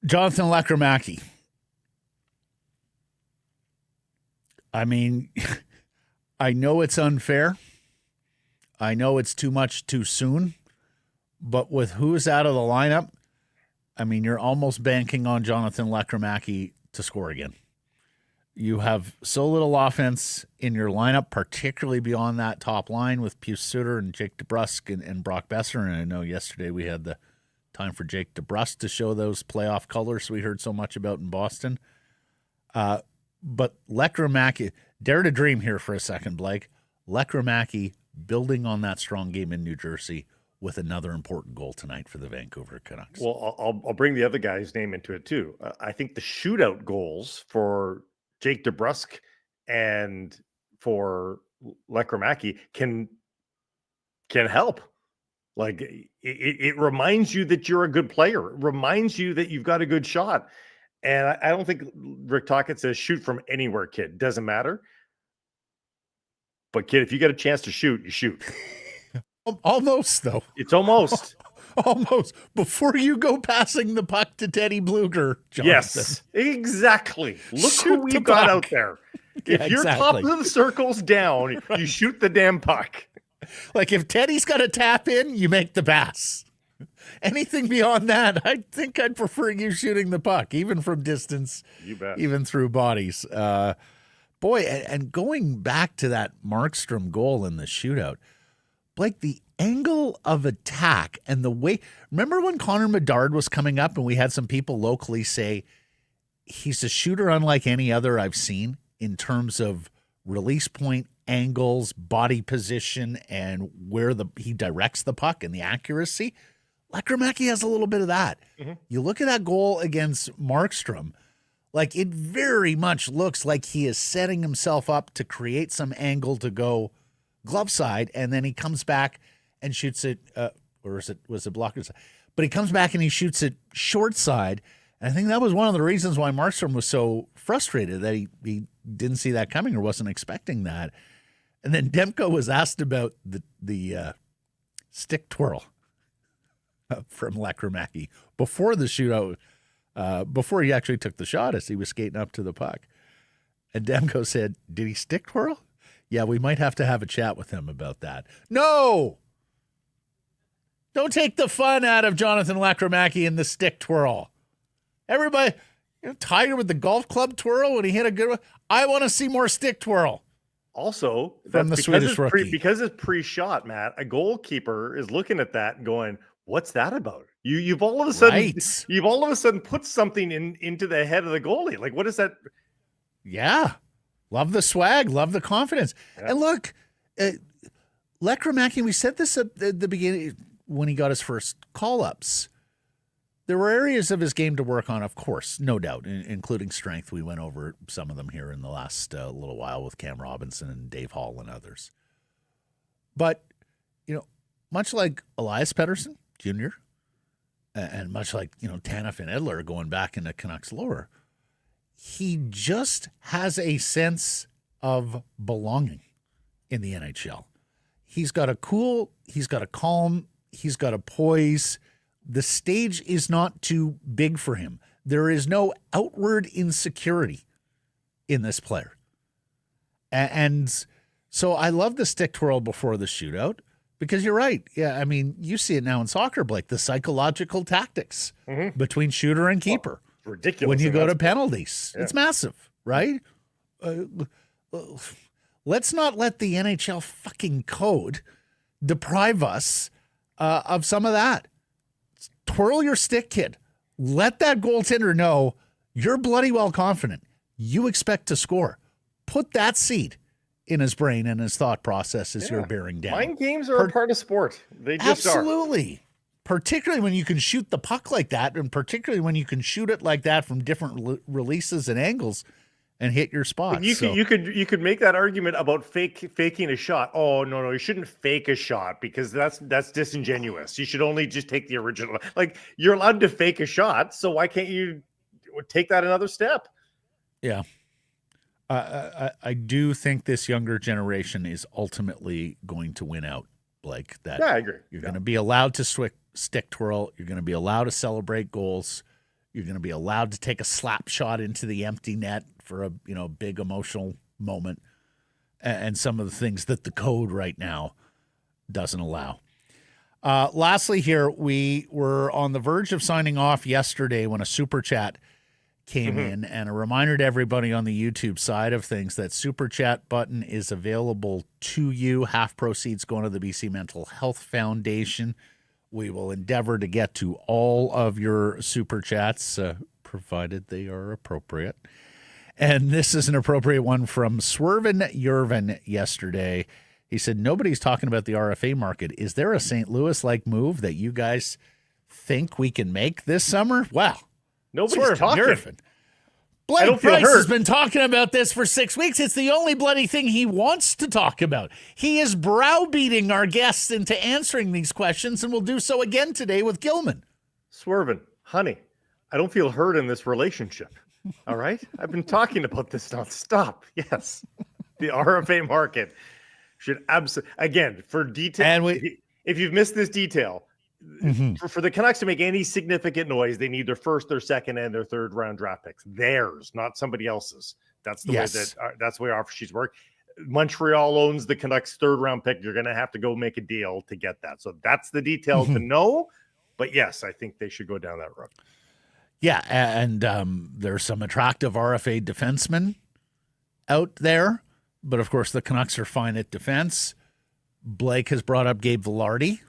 Jonathan Lekkerimäki. I mean, I know it's unfair. I know it's too much too soon. But with who's out of the lineup, I mean, you're almost banking on Jonathan Lekkerimäki to score again. You have so little offense in your lineup, particularly beyond that top line with Pius Suter and Jake DeBrusk and Brock Besser. And I know yesterday we had the time for Jake DeBrusk to show those playoff colors we heard so much about in Boston. But Lekkerimäki, dare to dream here for a second, Blake. Lekkerimäki building on that strong game in New Jersey with another important goal tonight for the Vancouver Canucks. Well, I'll bring the other guy's name into it too. I think the shootout goals for Jake DeBrusk and for Lekkerimäki can help. Like it reminds you that you're a good player. It reminds you that you've got a good shot. And I don't think Rick Tocchet says shoot from anywhere, kid. Doesn't matter. But kid, if you get a chance to shoot, you shoot. Almost though. It's almost. Almost. Before you go passing the puck to Teddy Bluger, Jonathan. Yes, exactly. Look who we've got out there. If you're top of the circles down, you shoot the damn puck. Like if Teddy's got to tap in, you make the pass. Anything beyond that, I think I'd prefer you shooting the puck, even from distance, you bet. Even through bodies. Boy, and going back to that Markstrom goal in the shootout, Blake, the angle of attack and the way, remember when Connor Bedard was coming up and we had some people locally say he's a shooter unlike any other I've seen in terms of release point, angles, body position, and where he directs the puck and the accuracy. Lekkerimäki has a little bit of that. Mm-hmm. You look at that goal against Markstrom, like it very much looks like he is setting himself up to create some angle to go glove side, and then he comes back and shoots it, was it blocker side? But he comes back and he shoots it short side. And I think that was one of the reasons why Markstrom was so frustrated, that he didn't see that coming or wasn't expecting that. And then Demko was asked about the stick twirl from Lekkerimäki before the shootout, before he actually took the shot as he was skating up to the puck. And Demko said, "Did he stick twirl? Yeah, we might have to have a chat with him about that." No! Don't take the fun out of Jonathan Lekkerimäki in the stick twirl. Everybody, Tiger with the golf club twirl when he hit a good one. I want to see more stick twirl. Also, from the Swedish rookie. Because it's pre-shot, Matt, a goalkeeper is looking at that and going, "What's that about?" You've all of a sudden put something into the head of the goalie. Like, what is that? Yeah. Love the swag, love the confidence. Yeah. And look, Lekkerimäki, we said this at the beginning when he got his first call-ups. There were areas of his game to work on, of course, no doubt, including strength. We went over some of them here in the last little while with Cam Robinson and Dave Hall and others. But, much like Elias Pettersson Jr., and much like, Tanev and Edler going back into Canucks lore, he just has a sense of belonging in the NHL. He's got a cool, he's got a calm, he's got a poise. The stage is not too big for him. There is no outward insecurity in this player. And so I love the stick twirl before the shootout because you're right. Yeah, I mean, you see it now in soccer, Blake, the psychological tactics between shooter and keeper. It's ridiculous. When you in go that to sport. penalties. Yeah. It's massive, right? Let's not let the NHL fucking code deprive us of some of that. Twirl your stick, kid. Let that goaltender know you're bloody well confident. You expect to score. Put that seed in his brain and his thought process as you're bearing down. Mind games are a part of sport. They just are. Absolutely. Particularly when you can shoot the puck like that, and particularly when you can shoot it like that from different releases and angles and hit your spot. You could make that argument about faking a shot. Oh no, you shouldn't fake a shot because that's disingenuous. You should only just take the original. Like, you're allowed to fake a shot, so why can't you take that another step? Yeah. I do think this younger generation is ultimately going to win out, Blake. That I agree. You're going to be allowed to stick twirl. You're going to be allowed to celebrate goals. You're going to be allowed to take a slap shot into the empty net for a big emotional moment, and some of the things that the code right now doesn't allow. Lastly, here, we were on the verge of signing off yesterday when a super chat came in, and a reminder to everybody on the YouTube side of things that super chat button is available to you. Half proceeds going to the BC Mental Health Foundation. We will endeavor to get to all of your super chats, provided they are appropriate. And this is an appropriate one from Swervin Yervin yesterday. He said, nobody's talking about the RFA market. Is there a St. Louis-like move that you guys think we can make this summer? Wow. Nobody's talking. Yervin. Blake Price has been talking about this for 6 weeks. It's the only bloody thing he wants to talk about. He is browbeating our guests into answering these questions, and will do so again today with Gilman. Swervin, honey, I don't feel hurt in this relationship. All right? I've been talking about this nonstop. Yes. The RFA market should absolutely, again, for detail. And if you've missed this detail, for the Canucks to make any significant noise, they need their first, their second, and their third round draft picks. Theirs, not somebody else's. That's the way that's the way offer sheets work. Montreal owns the Canucks' third round pick. You're going to have to go make a deal to get that. So that's the detail to know. But yes, I think they should go down that road. Yeah, and there's some attractive RFA defensemen out there. But of course, the Canucks are fine at defense. Blake has brought up Gabe Vilardi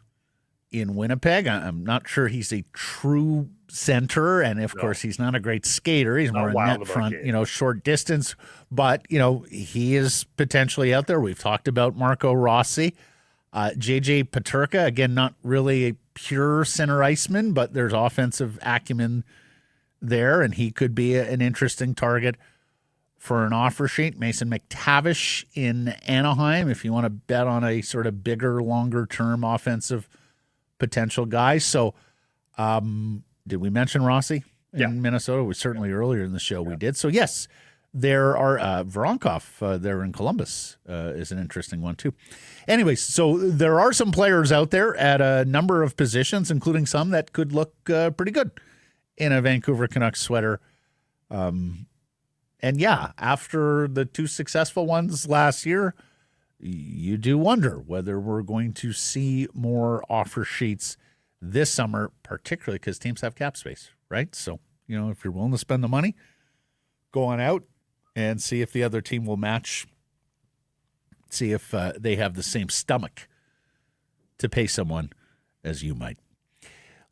in Winnipeg. I'm not sure he's a true center, and of course he's not a great skater. He's more a net front, short distance, but he is potentially out there. We've talked about Marco Rossi, JJ Peterka, again, not really a pure center iceman, but there's offensive acumen there, and he could be an interesting target for an offer sheet. Mason McTavish in Anaheim, if you want to bet on a sort of bigger, longer term offensive potential guys. So did we mention Rossi in Minnesota? We certainly earlier in the show we did. So yes, there are Voronkov there in Columbus is an interesting one too. Anyways, so there are some players out there at a number of positions, including some that could look pretty good in a Vancouver Canucks sweater. And yeah, after the two successful ones last year, you do wonder whether we're going to see more offer sheets this summer, particularly because teams have cap space, right? So, if you're willing to spend the money, go on out and see if the other team will match, see if they have the same stomach to pay someone as you might.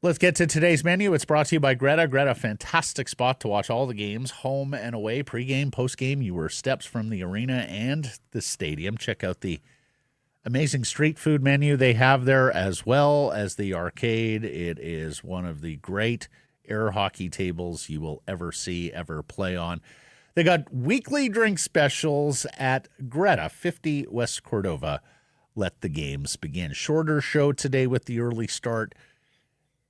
Let's get to today's menu. It's brought to you by Greta. Greta, fantastic spot to watch all the games, home and away, pregame, postgame. You were steps from the arena and the stadium. Check out the amazing street food menu they have there, as well as the arcade. It is one of the great air hockey tables you will ever see, ever play on. They got weekly drink specials at Greta, 50 West Cordova. Let the games begin. Shorter show today with the early start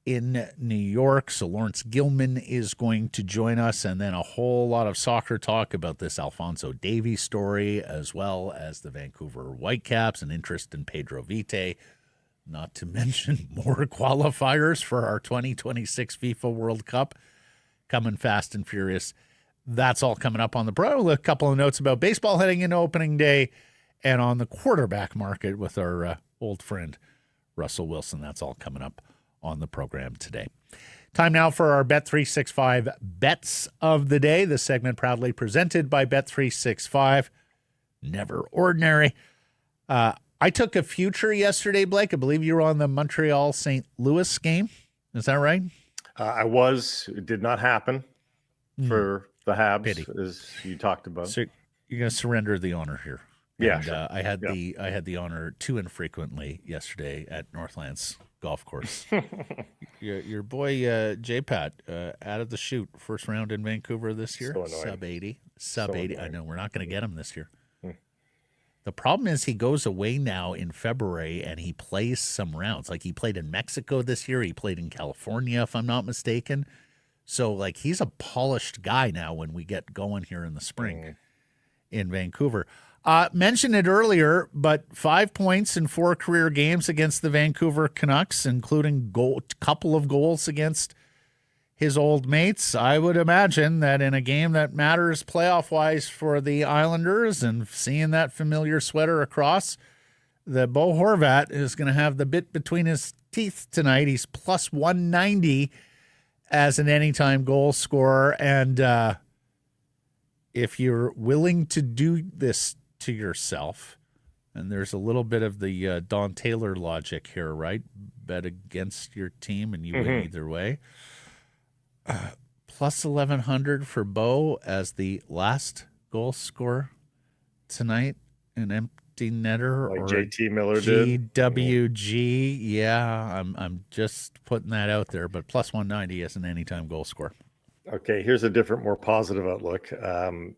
in New York. So Laurence Gilman is going to join us, and then a whole lot of soccer talk about this Alphonso Davie story, as well as the Vancouver Whitecaps and interest in Pedro Vite, not to mention more qualifiers for our 2026 FIFA World Cup coming fast and furious That's all coming up on the Pro. A couple of notes about baseball heading into opening day and on the quarterback market with our old friend Russell Wilson. That's all coming up on the program today. Time now for our Bet365 Bets of the Day. This segment proudly presented by Bet365. Never ordinary. I took a future yesterday, Blake. I believe you were on the Montreal-St. Louis game. Is that right? I was. It did not happen for the Habs, Pity. as you talked about. So you're going to surrender the honor here. Yeah, And, sure. I had the honor too infrequently yesterday at Northlands Golf Course. your boy J-Pat out of the chute, first round in Vancouver this year, So annoying. sub 80. I annoying. know we're not going to get him this year. The problem is he goes away now in February and he plays some rounds. Like he played in Mexico this year. He played in California, if I'm not mistaken. So like he's a polished guy now when we get going here in the spring in Vancouver. Mentioned it earlier, but 5 points in 4 career games against the Vancouver Canucks, including couple of goals against his old mates. I would imagine that in a game that matters playoff-wise for the Islanders and seeing that familiar sweater across, that Bo Horvat is going to have the bit between his teeth tonight. He's plus 190 as an anytime goal scorer. And if you're willing to do this to yourself, and there's a little bit of the Don Taylor logic here, right? Bet against your team and you win either way. Plus 1,100 for Bo as the last goal scorer tonight, an empty netter Like or JT Miller did. GWG. Yeah, I'm just putting that out there, but plus 190 as an anytime goal scorer. Okay, here's a different, more positive outlook.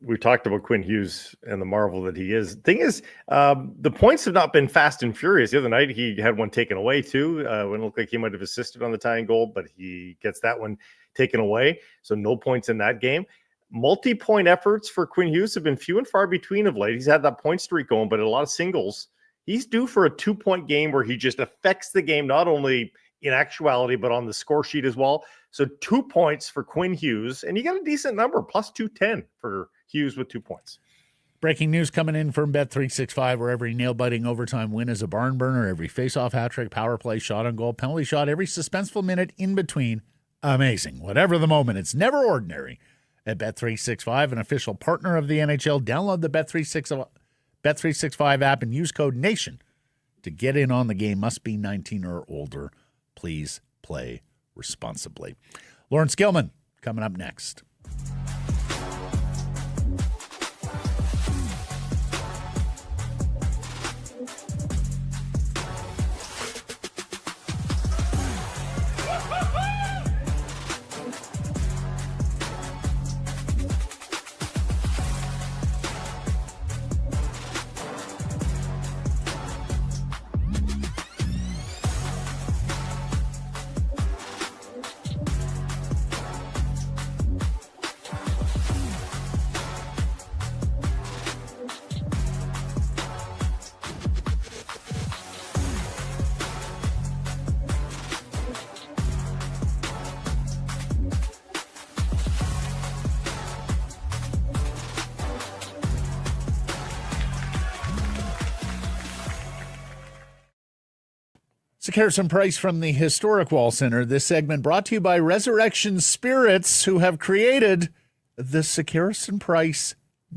We talked about Quinn Hughes and the marvel that he is. Thing is, the points have not been fast and furious. The other night, he had one taken away, too, when it looked like he might have assisted on the tying goal, but he gets that one taken away. So no points in that game. Multi-point efforts for Quinn Hughes have been few and far between of late. He's had that point streak going, but a lot of singles. He's due for a 2-point game where he just affects the game, not only in actuality, but on the score sheet as well. So 2 points for Quinn Hughes, and you got a decent number, plus 210 for Hughes with 2 points. Breaking news coming in from Bet365, where every nail-biting overtime win is a barn burner, every face-off hat trick, power play, shot on goal, penalty shot, every suspenseful minute in between. Amazing. Whatever the moment, it's never ordinary. At Bet365, an official partner of the NHL, download the Bet365 app and use code NATION to get in on the game. Must be 19 or older. Please play responsibly. Laurence Gilman coming up next. Harrison Price from the Historic Wall Center. This segment brought to you by Resurrection Spirits, who have created the Harrison Price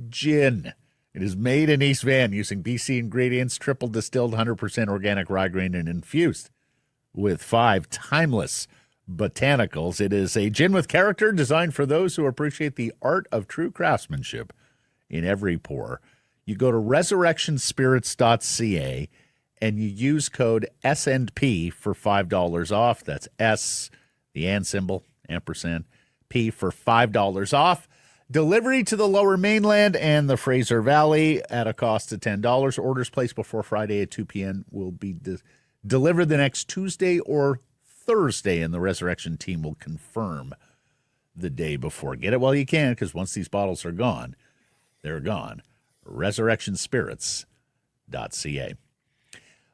Gin. It is made in East Van using BC ingredients, triple distilled, 100% organic rye grain, and infused with 5 timeless botanicals. It is a gin with character designed for those who appreciate the art of true craftsmanship in every pour. You go to resurrectionspirits.ca and you use code S&P for $5 off. That's S, the and symbol, ampersand, P for $5 off. Delivery to the Lower Mainland and the Fraser Valley at a cost of $10. Orders placed before Friday at 2 p.m. will be delivered the next Tuesday or Thursday, and the Resurrection team will confirm the day before. Get it while you can, because once these bottles are gone, they're gone. ResurrectionSpirits.ca.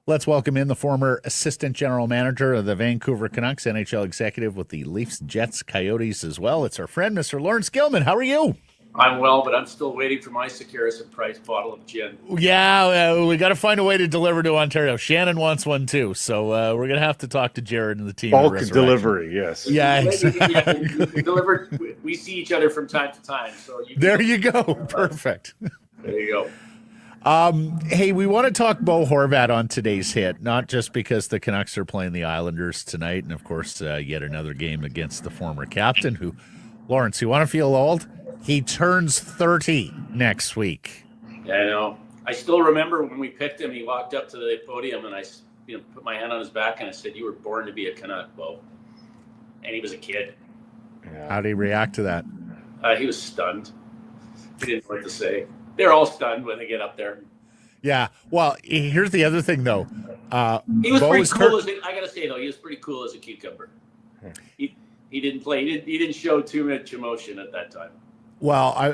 Let's welcome in the former assistant general manager of the Vancouver Canucks, NHL executive with the Leafs, Jets, Coyotes as well. It's our friend, Mr. Laurence Gilman. How are you? I'm well, but I'm still waiting for my Sekeres Price bottle of gin. Yeah, we got to find a way to deliver to Ontario. Shannon wants one too, so we're gonna have to talk to Jared and the team. Bulk delivery, yes. Yeah, exactly. We see each other from time to time, so there you go. Perfect. There you go. Hey, we want to talk Bo Horvat on today's hit, not just because the Canucks are playing the Islanders tonight, and of course, yet another game against the former captain. Who, Lawrence, you want to feel old? He turns 30 next week. Yeah, I know. I still remember when we picked him. He walked up to the podium, and I, put my hand on his back, and I said, "You were born to be a Canuck, Bo." And he was a kid. How did he react to that? He was stunned. He didn't know what to say. They're all stunned when they get up there. Yeah. Well, here's the other thing, though. He was pretty cool. I gotta say though, he was pretty cool as a cucumber. He didn't play. He didn't show too much emotion at that time. Well,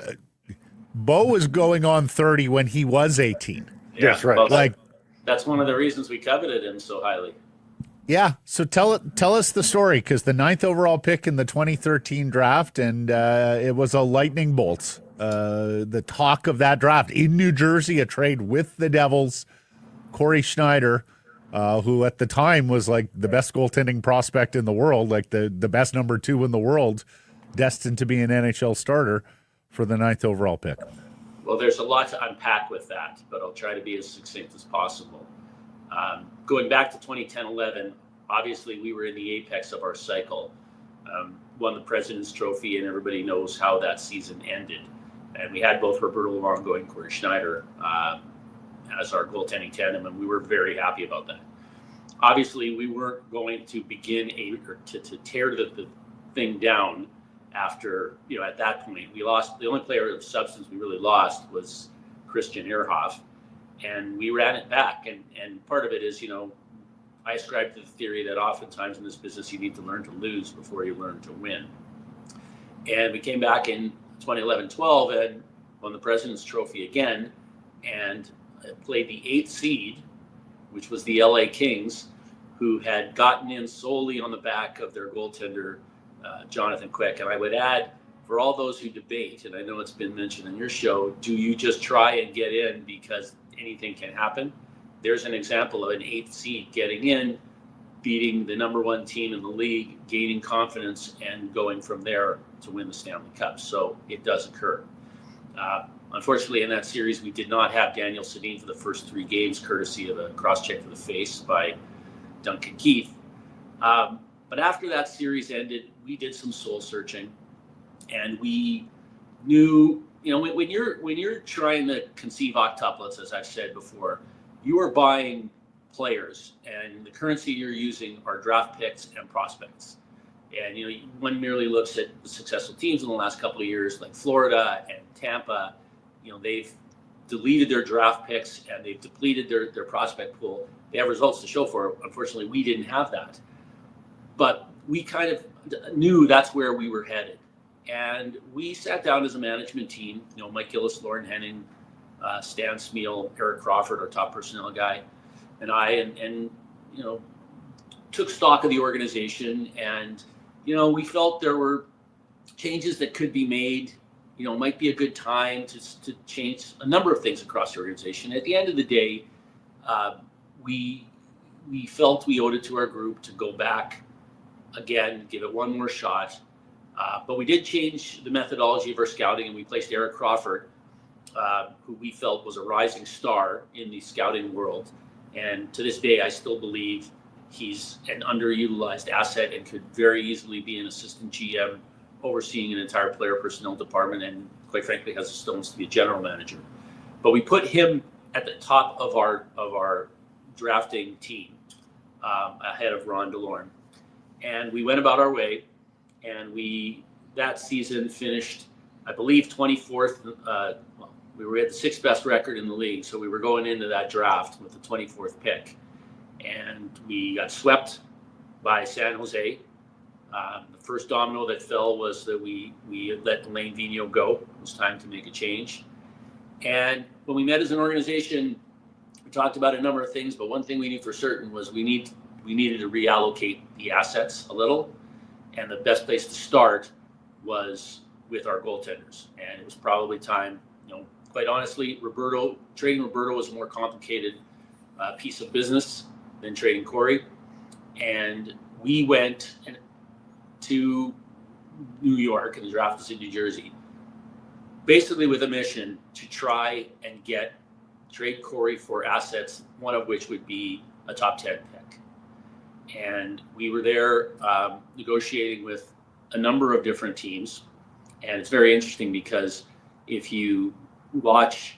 Bo was going on 30 when he was 18. Yeah, yes, right. Well, that's one of the reasons we coveted him so highly. Yeah. So tell us the story, because the 9th overall pick in the 2013 draft, and it was a lightning bolt. The talk of that draft in New Jersey, a trade with the Devils, Corey Schneider, who at the time was like the best goaltending prospect in the world, like the best number 2 in the world, destined to be an NHL starter for the 9th overall pick. Well, there's a lot to unpack with that, but I'll try to be as succinct as possible. Going back to 2010-11, obviously we were in the apex of our cycle, won the President's Trophy, and everybody knows how that season ended. And we had both Roberto Luongo and Corey Schneider as our goaltending tandem, and we were very happy about that. Obviously, we weren't going to begin to tear the thing down after, at that point. We lost. The only player of substance we really lost was Christian Ehrhoff, and we ran it back. And part of it is, I ascribe to the theory that oftentimes in this business you need to learn to lose before you learn to win. And we came back in 2011-12 and won the President's Trophy again, and played the 8th seed, which was the LA Kings, who had gotten in solely on the back of their goaltender, Jonathan Quick. And I would add, for all those who debate, and I know it's been mentioned in your show, do you just try and get in because anything can happen? There's an example of an 8th seed getting in, beating the number 1 team in the league, gaining confidence, and going from there to win the Stanley Cup. So it does occur. Unfortunately, in that series, we did not have Daniel Sedin for the first 3 games, courtesy of a cross-check to the face by Duncan Keith. But after that series ended, we did some soul searching, and we knew, when you're trying to conceive octuplets, as I've said before, you are buying players, and the currency you're using are draft picks and prospects. And one merely looks at the successful teams in the last couple of years, like Florida and Tampa. They've deleted their draft picks and they've depleted their prospect pool. They have results to show for it. Unfortunately, we didn't have that, but we kind of knew that's where we were headed. And we sat down as a management team, Mike Gillis, Lauren Henning, Stan Smeal, Eric Crawford, our top personnel guy, and I, and took stock of the organization. And we felt there were changes that could be made. Might be a good time to change a number of things across the organization. At the end of the day, we felt we owed it to our group to go back again, give it one more shot. But we did change the methodology of our scouting, and we placed Eric Crawford, who we felt was a rising star in the scouting world. And to this day, I still believe he's an underutilized asset and could very easily be an assistant GM overseeing an entire player personnel department, and quite frankly has the stones to be a general manager. But we put him at the top of our drafting team, ahead of Ron DeLorme. And we went about our way, and that season finished, I believe, 24th. We were at the 6th best record in the league, so we were going into that draft with the 24th pick. And we got swept by San Jose. The first domino that fell was that we let Lane Vigneault go. It was time to make a change. And when we met as an organization, we talked about a number of things, but one thing we knew for certain was we needed to reallocate the assets a little. And the best place to start was with our goaltenders, and it was probably time. Quite honestly, trading Roberto was a more complicated piece of business than trading Corey, and we went to New York, and the draft was in New Jersey, basically with a mission to try and trade Corey for assets, one of which would be a top 10 pick. And we were there negotiating with a number of different teams. And it's very interesting because if you watch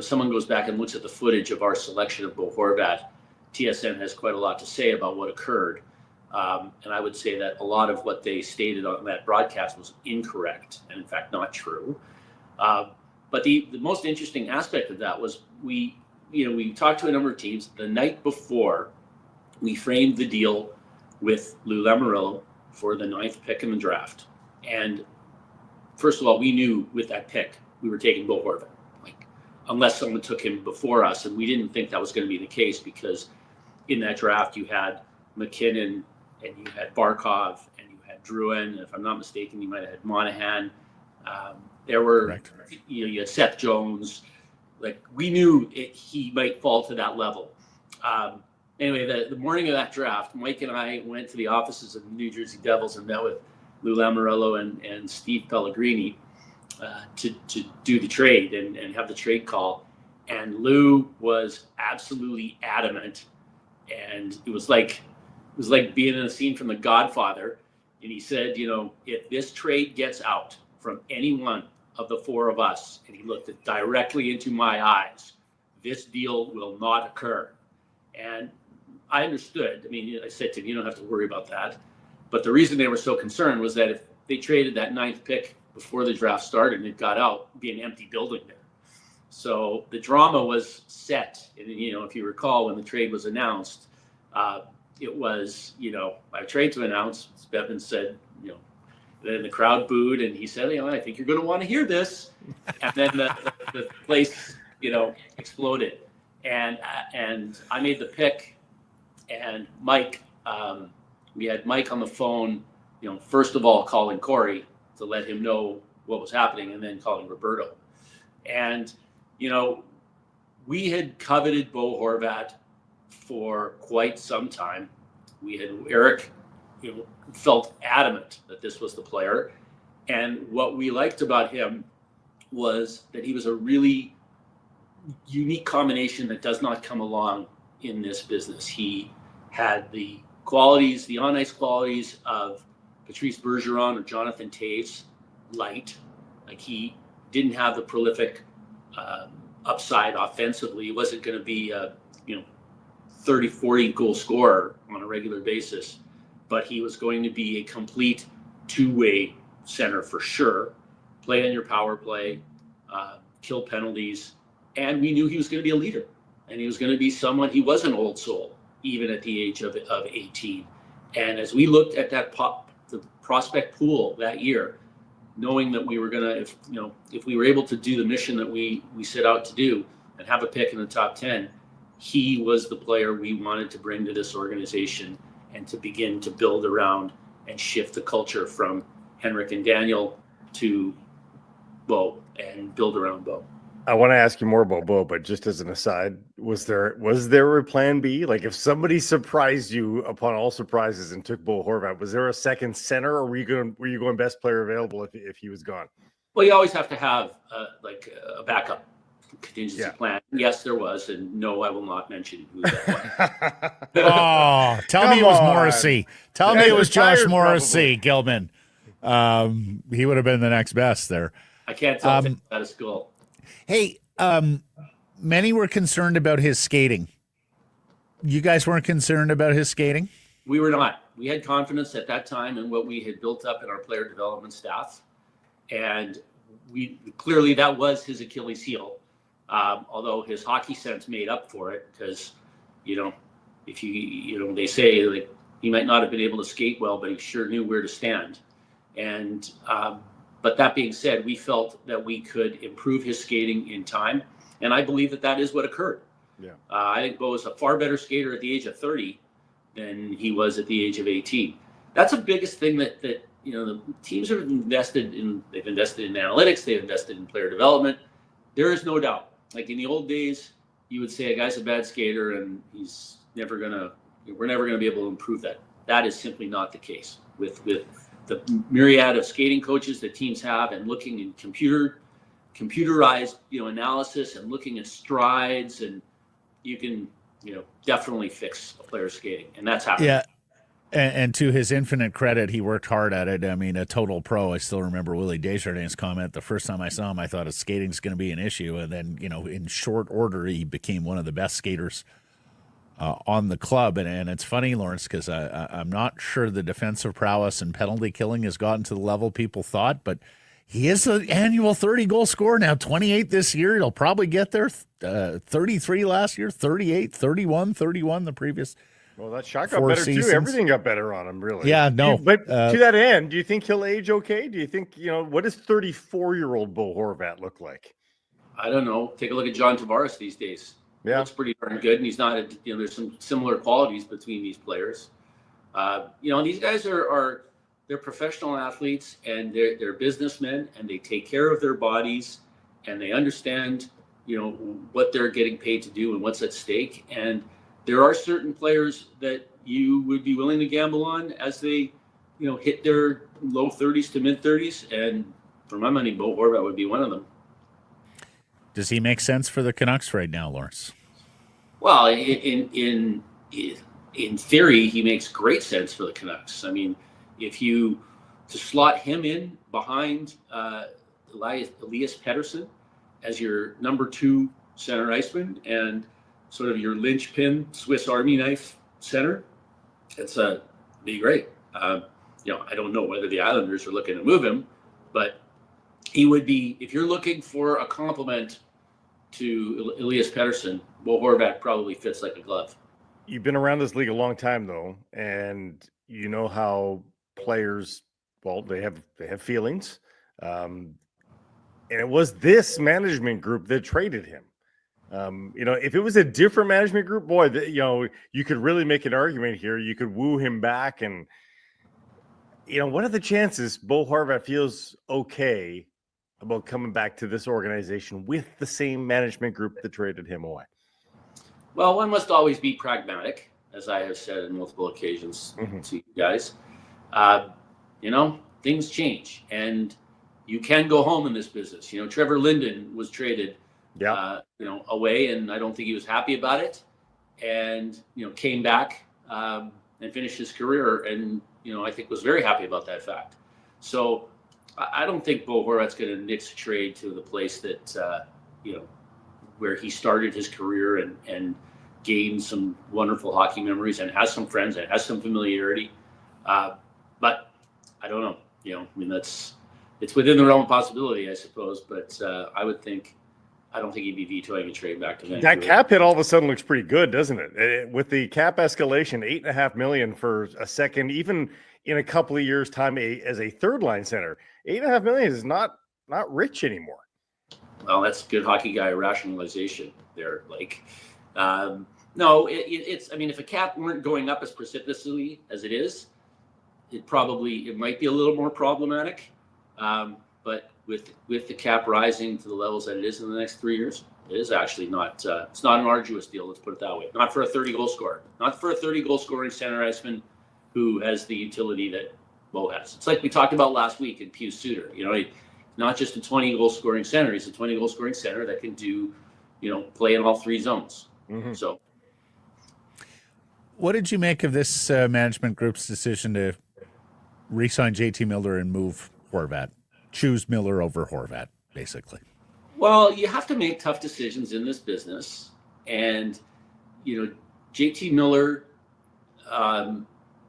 someone goes back and looks at the footage of our selection of Bo Horvat, TSN has quite a lot to say about what occurred. And I would say that a lot of what they stated on that broadcast was incorrect and in fact not true. But the most interesting aspect of that was we talked to a number of teams the night before we framed the deal with Lou Lamoriello for the 9th pick in the draft. And first of all, we knew with that pick we were taking Bo Horvat, unless someone took him before us, and we didn't think that was going to be the case because in that draft you had McKinnon and you had Barkov and you had Drouin, and if I'm not mistaken, you might have had Monahan. There were, you had Seth Jones. We knew he might fall to that level. Anyway, the morning of that draft, Mike and I went to the offices of the New Jersey Devils and met with Lou Lamoriello and Steve Pellegrini to do the trade and have the trade call. And Lou was absolutely adamant, and it was like being in a scene from The Godfather. And he said, if this trade gets out from any one of the four of us, and he looked directly into my eyes, this deal will not occur. And I understood. I mean, I said to him, you don't have to worry about that. But the reason they were so concerned was that if they traded that 9th pick before the draft started and it got out, it'd be an empty building there. So the drama was set. And, if you recall, when the trade was announced, it was, a trade to announce. Bevan said, then the crowd booed, and he said, I think you're going to want to hear this. And then the place, exploded. And I made the pick, and Mike, we had Mike on the phone, first of all calling Corey to let him know what was happening, and then calling Roberto. And, we had coveted Bo Horvat for quite some time. Eric, felt adamant that this was the player. And what we liked about him was that he was a really unique combination that does not come along in this business. He had the qualities, the on-ice qualities of Patrice Bergeron or Jonathan Toews light. He didn't have the prolific upside offensively. He wasn't going to be a 30, 40 goal scorer on a regular basis, but he was going to be a complete two-way center for sure. Play on your power play, kill penalties, and we knew he was going to be a leader, and he was going to be someone. He was an old soul, even at the age of 18. And as we looked at the prospect pool that year, knowing that we were going to, if we were able to do the mission that we set out to do and have a pick in the top 10, he was the player we wanted to bring to this organization and to begin to build around and shift the culture from Henrik and Daniel to Bo and build around Bo. I want to ask you more about Bo, but just as an aside, was there a plan B? If somebody surprised you upon all surprises and took Bo Horvat, was there a second center, or were you going best player available if he was gone? Well, you always have to have a backup contingency plan. Yes, there was, and no, I will not mention who that was. Oh, tell me it was Morrissey. Tell me it was Josh Morrissey, Gilman. He would have been the next best there. I can't tell things out of school. Hey, many were concerned about his skating. You guys weren't concerned about his skating? We were not. We had confidence at that time in what we had built up in our player development staff. And clearly that was his Achilles heel. Although his hockey sense made up for it, because, if they say he might not have been able to skate well, but he sure knew where to stand. And, but that being said, we felt that we could improve his skating in time. And I believe that is what occurred. Yeah. I think Bo was a far better skater at the age of 30 than he was at the age of 18. That's the biggest thing that the teams have invested in analytics, they've invested in player development. There is no doubt. Like in the old days, you would say a guy's a bad skater and we're never gonna be able to improve that. That is simply not the case with the myriad of skating coaches that teams have, and looking in computerized analysis and looking at strides, and you can definitely fix a player's skating, and that's happening. Yeah. And to his infinite credit, he worked hard at it. I mean, a total pro. I still remember Willie Desjardins' comment. The first time I saw him, I thought his skating's going to be an issue. And then, in short order, he became one of the best skaters on the club. And it's funny, Lawrence, because I'm not sure the defensive prowess and penalty killing has gotten to the level people thought, but he is an annual 30-goal scorer now, 28 this year. He'll probably get there. 33 last year, 38, 31 the previous. Well, that shot got 4 better seasons. too. Everything got better on him, really. Yeah, no. But to that end, do you think he'll age okay? Do you think, what does 34-year-old Bo Horvat look like? I don't know. Take a look at John Tavares these days. Yeah. He looks pretty darn good, and he's not. There's some similar qualities between these players. These guys they're professional athletes, and they're businessmen, and they take care of their bodies, and they understand, what they're getting paid to do and what's at stake. And there are certain players that you would be willing to gamble on as they, hit their low 30s to mid 30s. And for my money, Bo Horvat would be one of them. Does he make sense for the Canucks right now, Lawrence? Well, in theory, he makes great sense for the Canucks. I mean, to slot him in behind Elias Pettersson as your number 2 center iceman and sort of your linchpin Swiss Army knife center, it's be great. I don't know whether the Islanders are looking to move him, but he would be, if you're looking for a compliment to Elias Pettersson, Bo Horvat probably fits like a glove. You've been around this league a long time, though, and you know how players, they have feelings. And it was this management group that traded him. If it was a different management group, boy, you could really make an argument here. You could woo him back, and what are the chances Bo Horvat feels okay about coming back to this organization with the same management group that traded him away? Well, one must always be pragmatic, as I have said on multiple occasions to you guys. Things change, and you can go home in this business. Trevor Linden was traded away, and I don't think he was happy about it, and came back and finished his career, and I think was very happy about that fact. So I don't think Bo Horvat's going to nix a trade to the place that where he started his career and gained some wonderful hockey memories and has some friends and has some familiarity. But I don't know. It's within the realm of possibility, I suppose. But I don't think he'd be vetoing a trade back to Vancouver. That cap hit all of a sudden looks pretty good, doesn't it? With the cap escalation, $8.5 million for a second, even in a couple of years' time as a third line center, $8.5 million is not rich anymore. Well, that's good hockey guy rationalization there. No, it's. I mean, if a cap weren't going up as precipitously as it is, it might be a little more problematic. But with the cap rising to the levels that it is in the next 3 years, it is actually not. It's not an arduous deal. Let's put it that way. Not for a 30-goal scorer. Not for a 30-goal scoring center iceman who has the utility that Bo has. It's like we talked about last week in Pius Suter. Not just a 20-goal scoring center. He's a 20-goal scoring center that can do, play in all 3 zones. Mm-hmm. So, what did you make of this management group's decision to re-sign JT Miller and move Horvat? Choose Miller over Horvat, basically. Well, you have to make tough decisions in this business, and JT Miller.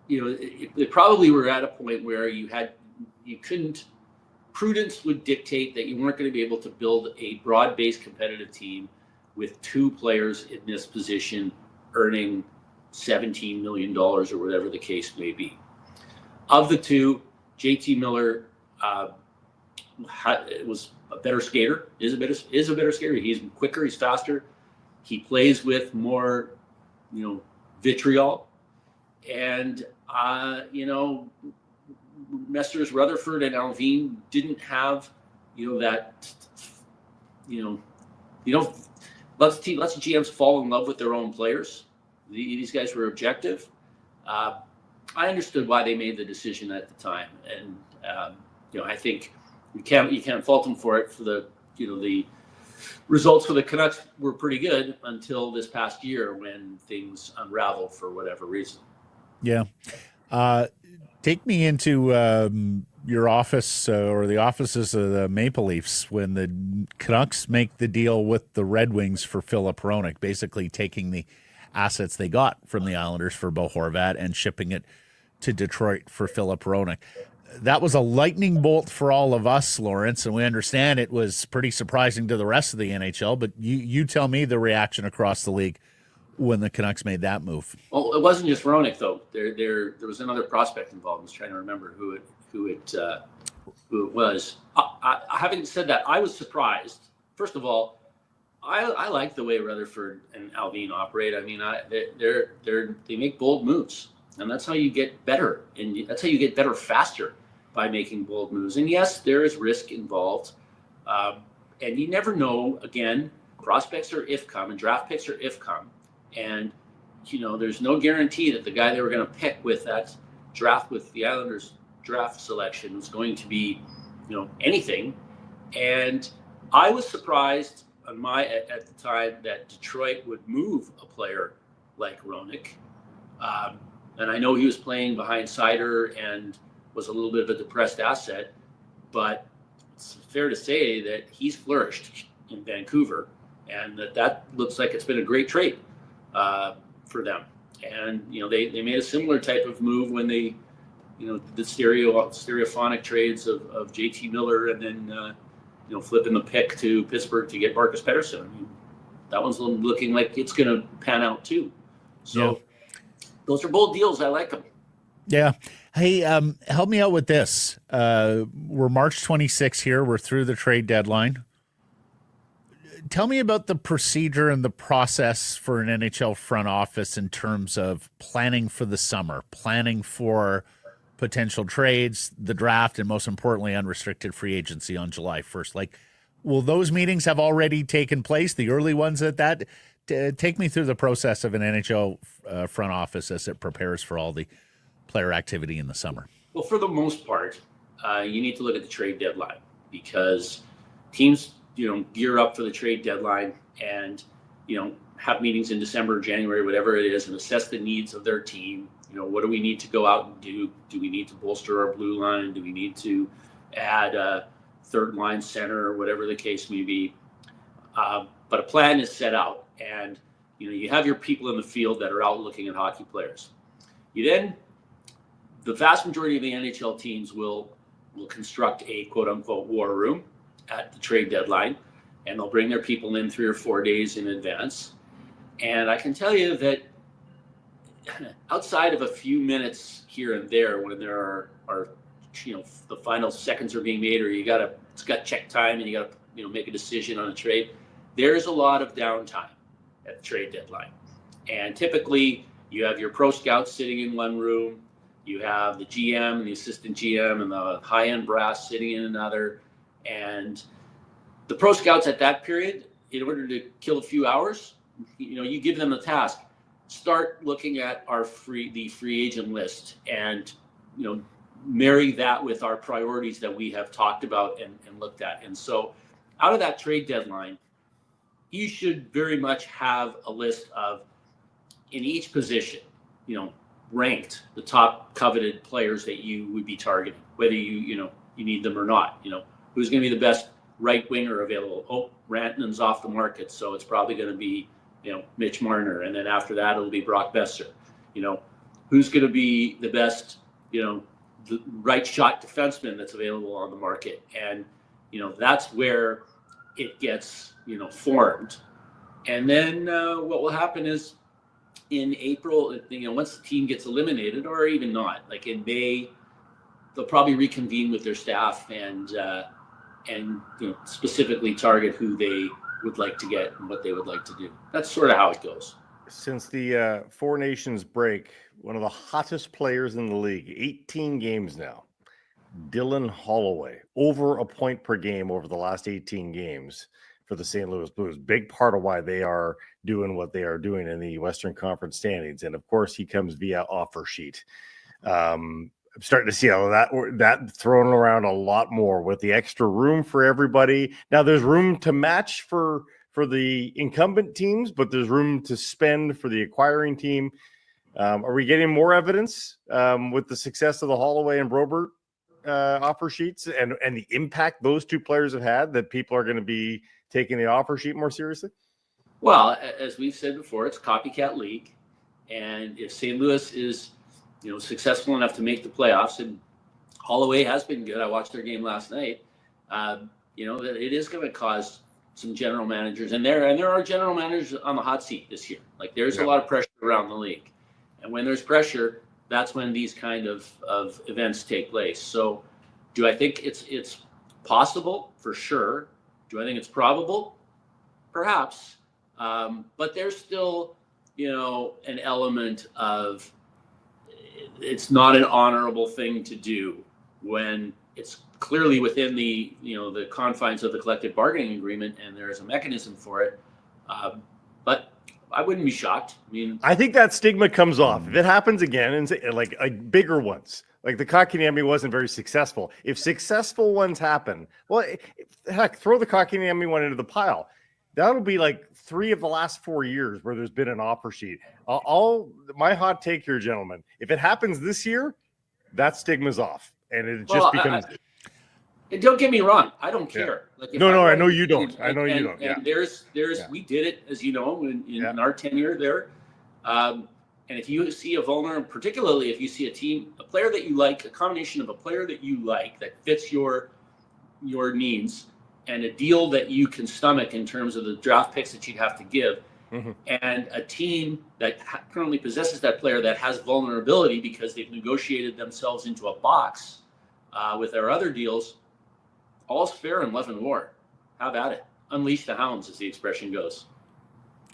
They probably were at a point where you couldn't. Prudence would dictate that you weren't going to be able to build a broad-based competitive team with 2 players in this position earning $17 million or whatever the case may be. Of the 2, JT Miller was a better skater, is a better skater. He's quicker, he's faster. He plays with more, vitriol. And, Messrs. Rutherford and Alvin didn't have, that, lots of GMs fall in love with their own players. These guys were objective. I understood why they made the decision at the time, and I think you can't fault them for it. For the results for the Canucks were pretty good until this past year when things unraveled for whatever reason. Yeah. Take me into your office or the offices of the Maple Leafs when the Canucks make the deal with the Red Wings for Filip Hronek, basically taking the assets they got from the Islanders for Bo Horvat and shipping it to Detroit for Filip Hronek. That was a lightning bolt for all of us, Lawrence, and we understand it was pretty surprising to the rest of the NHL, but you tell me the reaction across the league when the Canucks made that move. Well, it wasn't just Hronek, though. There was another prospect involved. I was trying to remember who it was. Having said that, I was surprised. First of all, I like the way Rutherford and Alvin operate. I mean, they make bold moves, and that's how you get better, and that's how you get better faster, by making bold moves. And yes, there is risk involved, and you never know. Again, prospects are if come, and draft picks are if come. And, there's no guarantee that the guy they were going to pick with that draft, with the Islanders draft selection, was going to be, anything. And I was surprised at the time that Detroit would move a player like Hronek. And I know he was playing behind Seider and was a little bit of a depressed asset, but it's fair to say that he's flourished in Vancouver, and that looks like it's been a great trade for them. And they made a similar type of move when they the stereophonic trades of JT Miller, and then flipping the pick to Pittsburgh to get Marcus Pettersson. I mean, that one's looking like it's going to pan out too. So those are bold deals. I like them. Yeah. Hey, help me out with this. We're March 26 here. We're through the trade deadline. Tell me about the procedure and the process for an NHL front office in terms of planning for the summer, planning for potential trades, the draft, and most importantly, unrestricted free agency on July 1st. Like, will those meetings have already taken place, the early ones at that? Take me through the process of an NHL front office as it prepares for all the player activity in the summer. Well, for the most part, you need to look at the trade deadline, because teams gear up for the trade deadline and, have meetings in December, January, whatever it is, and assess the needs of their team. What do we need to go out and do? Do we need to bolster our blue line? Do we need to add a third line center, or whatever the case may be? But a plan is set out, and, you have your people in the field that are out looking at hockey players. The vast majority of the NHL teams will construct a quote unquote war room at the trade deadline, and they'll bring their people in 3 or 4 days in advance. And I can tell you that outside of a few minutes here and there, when there are the final seconds are being made, or it's got check time and you got to make a decision on a trade, there's a lot of downtime at the trade deadline. And typically you have your pro scouts sitting in one room, you have the GM and the assistant GM and the high-end brass sitting in another. And the pro scouts at that period, in order to kill a few hours, you give them the task. Start looking at the free agent list, and marry that with our priorities that we have talked about and looked at. And so out of that trade deadline, you should very much have a list of, in each position, ranked the top coveted players that you would be targeting, whether you need them or not. Who's going to be the best right winger available? Oh, Rantanen's off the market, so it's probably going to be Mitch Marner, and then after that it'll be Brock Besser. Who's going to be the best the right shot defenseman that's available on the market? And that's where it gets formed. And then what will happen is, in April, once the team gets eliminated, or even not, like in May, they'll probably reconvene with their staff and specifically target who they would like to get and what they would like to do. That's sort of how it goes. Since the Four Nations break, one of the hottest players in the league, 18 games now, Dylan Holloway, over a point per game over the last 18 games for the St. Louis Blues. Big part of why they are doing what they are doing in the Western Conference standings. And of course, he comes via offer sheet. I'm starting to see how that thrown around a lot more with the extra room for everybody. Now there's room to match for the incumbent teams, but there's room to spend for the acquiring team. Are we getting more evidence with the success of the Holloway and Brobert offer sheets and the impact those two players have had that people are going to be taking the offer sheet more seriously? Well, as we've said before, it's a copycat league, and if St. Louis is, successful enough to make the playoffs, and Holloway has been good. I watched their game last night. It is going to cause some general managers, and there are general managers on the hot seat this year. Like there's a lot of pressure around the league, and when there's pressure, that's when these kind of events take place. So, do I think it's possible? For sure. Do I think it's probable? Perhaps. But there's still, an element of it's not an honorable thing to do when it's clearly within the confines of the collective bargaining agreement and there's a mechanism for it. But I wouldn't be shocked. I think that stigma comes off if it happens again, and like bigger ones, like the Kotkaniemi wasn't very successful. If successful ones happen, well, heck, throw the Kotkaniemi one into the pile. That'll be like 3 of the last 4 years where there's been an offer sheet. My hot take here, gentlemen, if it happens this year, that stigma's off, and it just becomes. Don't get me wrong. I don't care. Like I know you don't. I know you don't. And there's we did it, as you know, in our tenure there. And if you see a vulnerable, particularly if you see a player that you like, a combination of a player that you like that fits your needs, and a deal that you can stomach in terms of the draft picks that you'd have to give, and a team that currently possesses that player that has vulnerability because they've negotiated themselves into a box with their other deals. All's fair in love and war. How about it? Unleash the hounds, as the expression goes.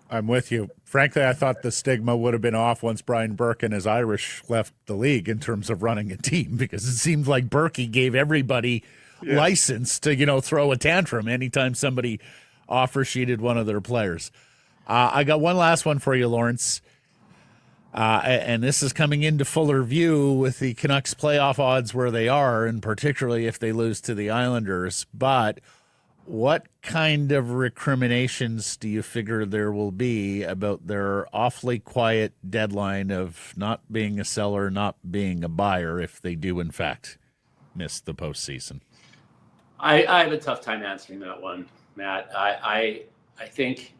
I'm with you. Frankly, I thought the stigma would have been off once Brian Burke and his Irish left the league in terms of running a team, because it seemed like Burkey gave everybody license to, throw a tantrum anytime somebody offer sheeted one of their players. I got one last one for you, Lawrence. And this is coming into fuller view with the Canucks playoff odds where they are, and particularly if they lose to the Islanders. But what kind of recriminations do you figure there will be about their awfully quiet deadline of not being a seller, not being a buyer, if they do, in fact, miss the postseason? I have a tough time answering that one, Matt. I think,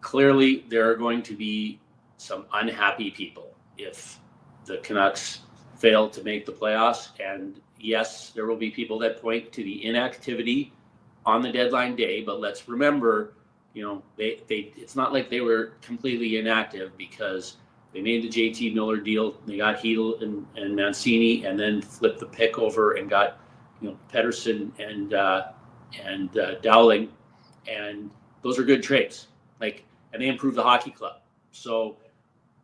clearly there are going to be some unhappy people if the Canucks fail to make the playoffs. And yes, there will be people that point to the inactivity on the deadline day, but let's remember, it's not like they were completely inactive, because they made the JT Miller deal. They got Hedl and Mancini, and then flipped the pick over and got, Pettersson and Dowling, and those are good trades. And they improved the hockey club. So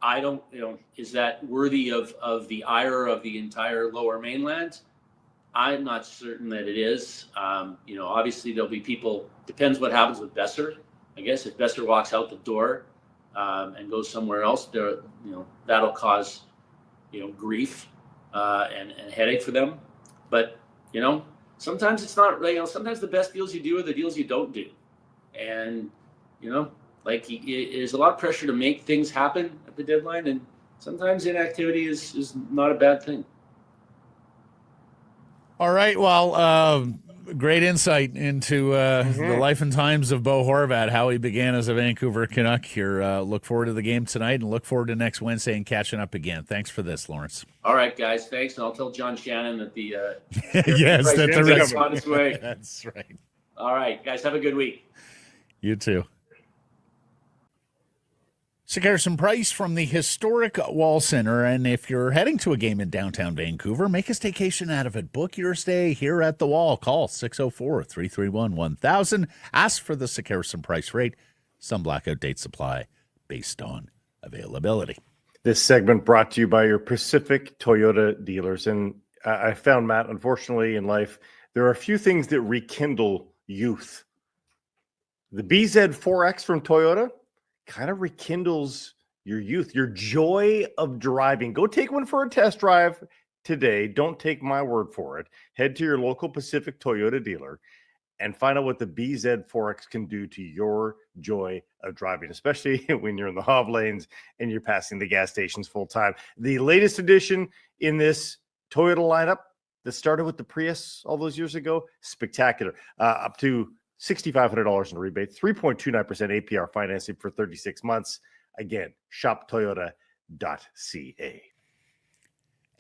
I don't, is that worthy of the ire of the entire Lower Mainland? I'm not certain that it is. Obviously there'll be people. Depends what happens with Besser. I guess if Besser walks out the door and goes somewhere else, that'll cause grief and headache for them. But sometimes it's not. Sometimes the best deals you do are the deals you don't do, and there's a lot of pressure to make things happen at the deadline, and sometimes inactivity is not a bad thing. All right. Well, great insight into the life and times of Bo Horvat, how he began as a Vancouver Canuck here. Look forward to the game tonight, and look forward to next Wednesday and catching up again. Thanks for this, Lawrence. All right, guys. Thanks. And I'll tell John Shannon that the yes, that the rest on its way. That's right. All right, guys. Have a good week. You too. So Garrison Price from the historic Wall Center, and if you're heading to a game in downtown Vancouver, make a staycation out of it. Book your stay here at the Wall. Call 604-331-1000. Ask for the Garrison Price rate. Some blackout date supply based on availability. This segment brought to you by your Pacific Toyota dealers. And I found, Matt, unfortunately in life, there are a few things that rekindle youth. The BZ4X from Toyota kind of rekindles your youth, your joy of driving. Go take one for a test drive today. Don't take my word for it. Head to your local Pacific Toyota dealer and find out what the BZ4X can do to your joy of driving, especially when you're in the HOV lanes and you're passing the gas stations full time. The latest addition in this Toyota lineup that started with the Prius all those years ago, spectacular. Up to $6,500 in rebate, 3.29% APR financing for 36 months. Again, shoptoyota.ca.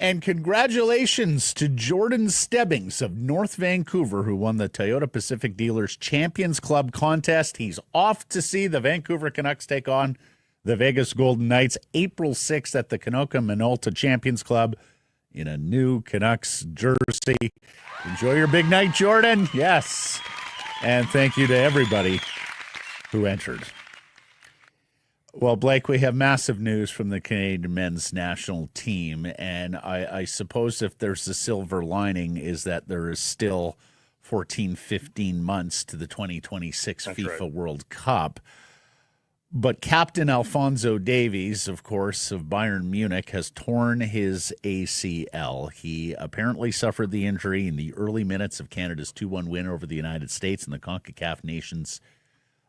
And congratulations to Jordan Stebbings of North Vancouver, who won the Toyota Pacific Dealers Champions Club contest. He's off to see the Vancouver Canucks take on the Vegas Golden Knights April 6th at the Canucks Minolta Champions Club in a new Canucks jersey. Enjoy your big night, Jordan. Yes. And thank you to everybody who entered. Well, Blake, we have massive news from the Canadian men's national team, and I suppose if there's a silver lining is that there is still 14, 15 months to the 2026 That's FIFA right. World Cup. But Captain Alphonso Davie, of course, of Bayern Munich, has torn his ACL. He apparently suffered the injury in the early minutes of Canada's 2-1 win over the United States in the CONCACAF Nations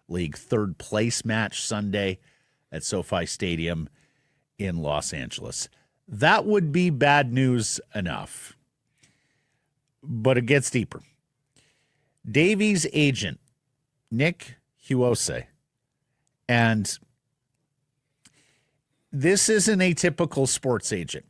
League third place match Sunday at SoFi Stadium in Los Angeles. That would be bad news enough, but it gets deeper. Davie's agent, Nick Huose, and this isn't a typical sports agent.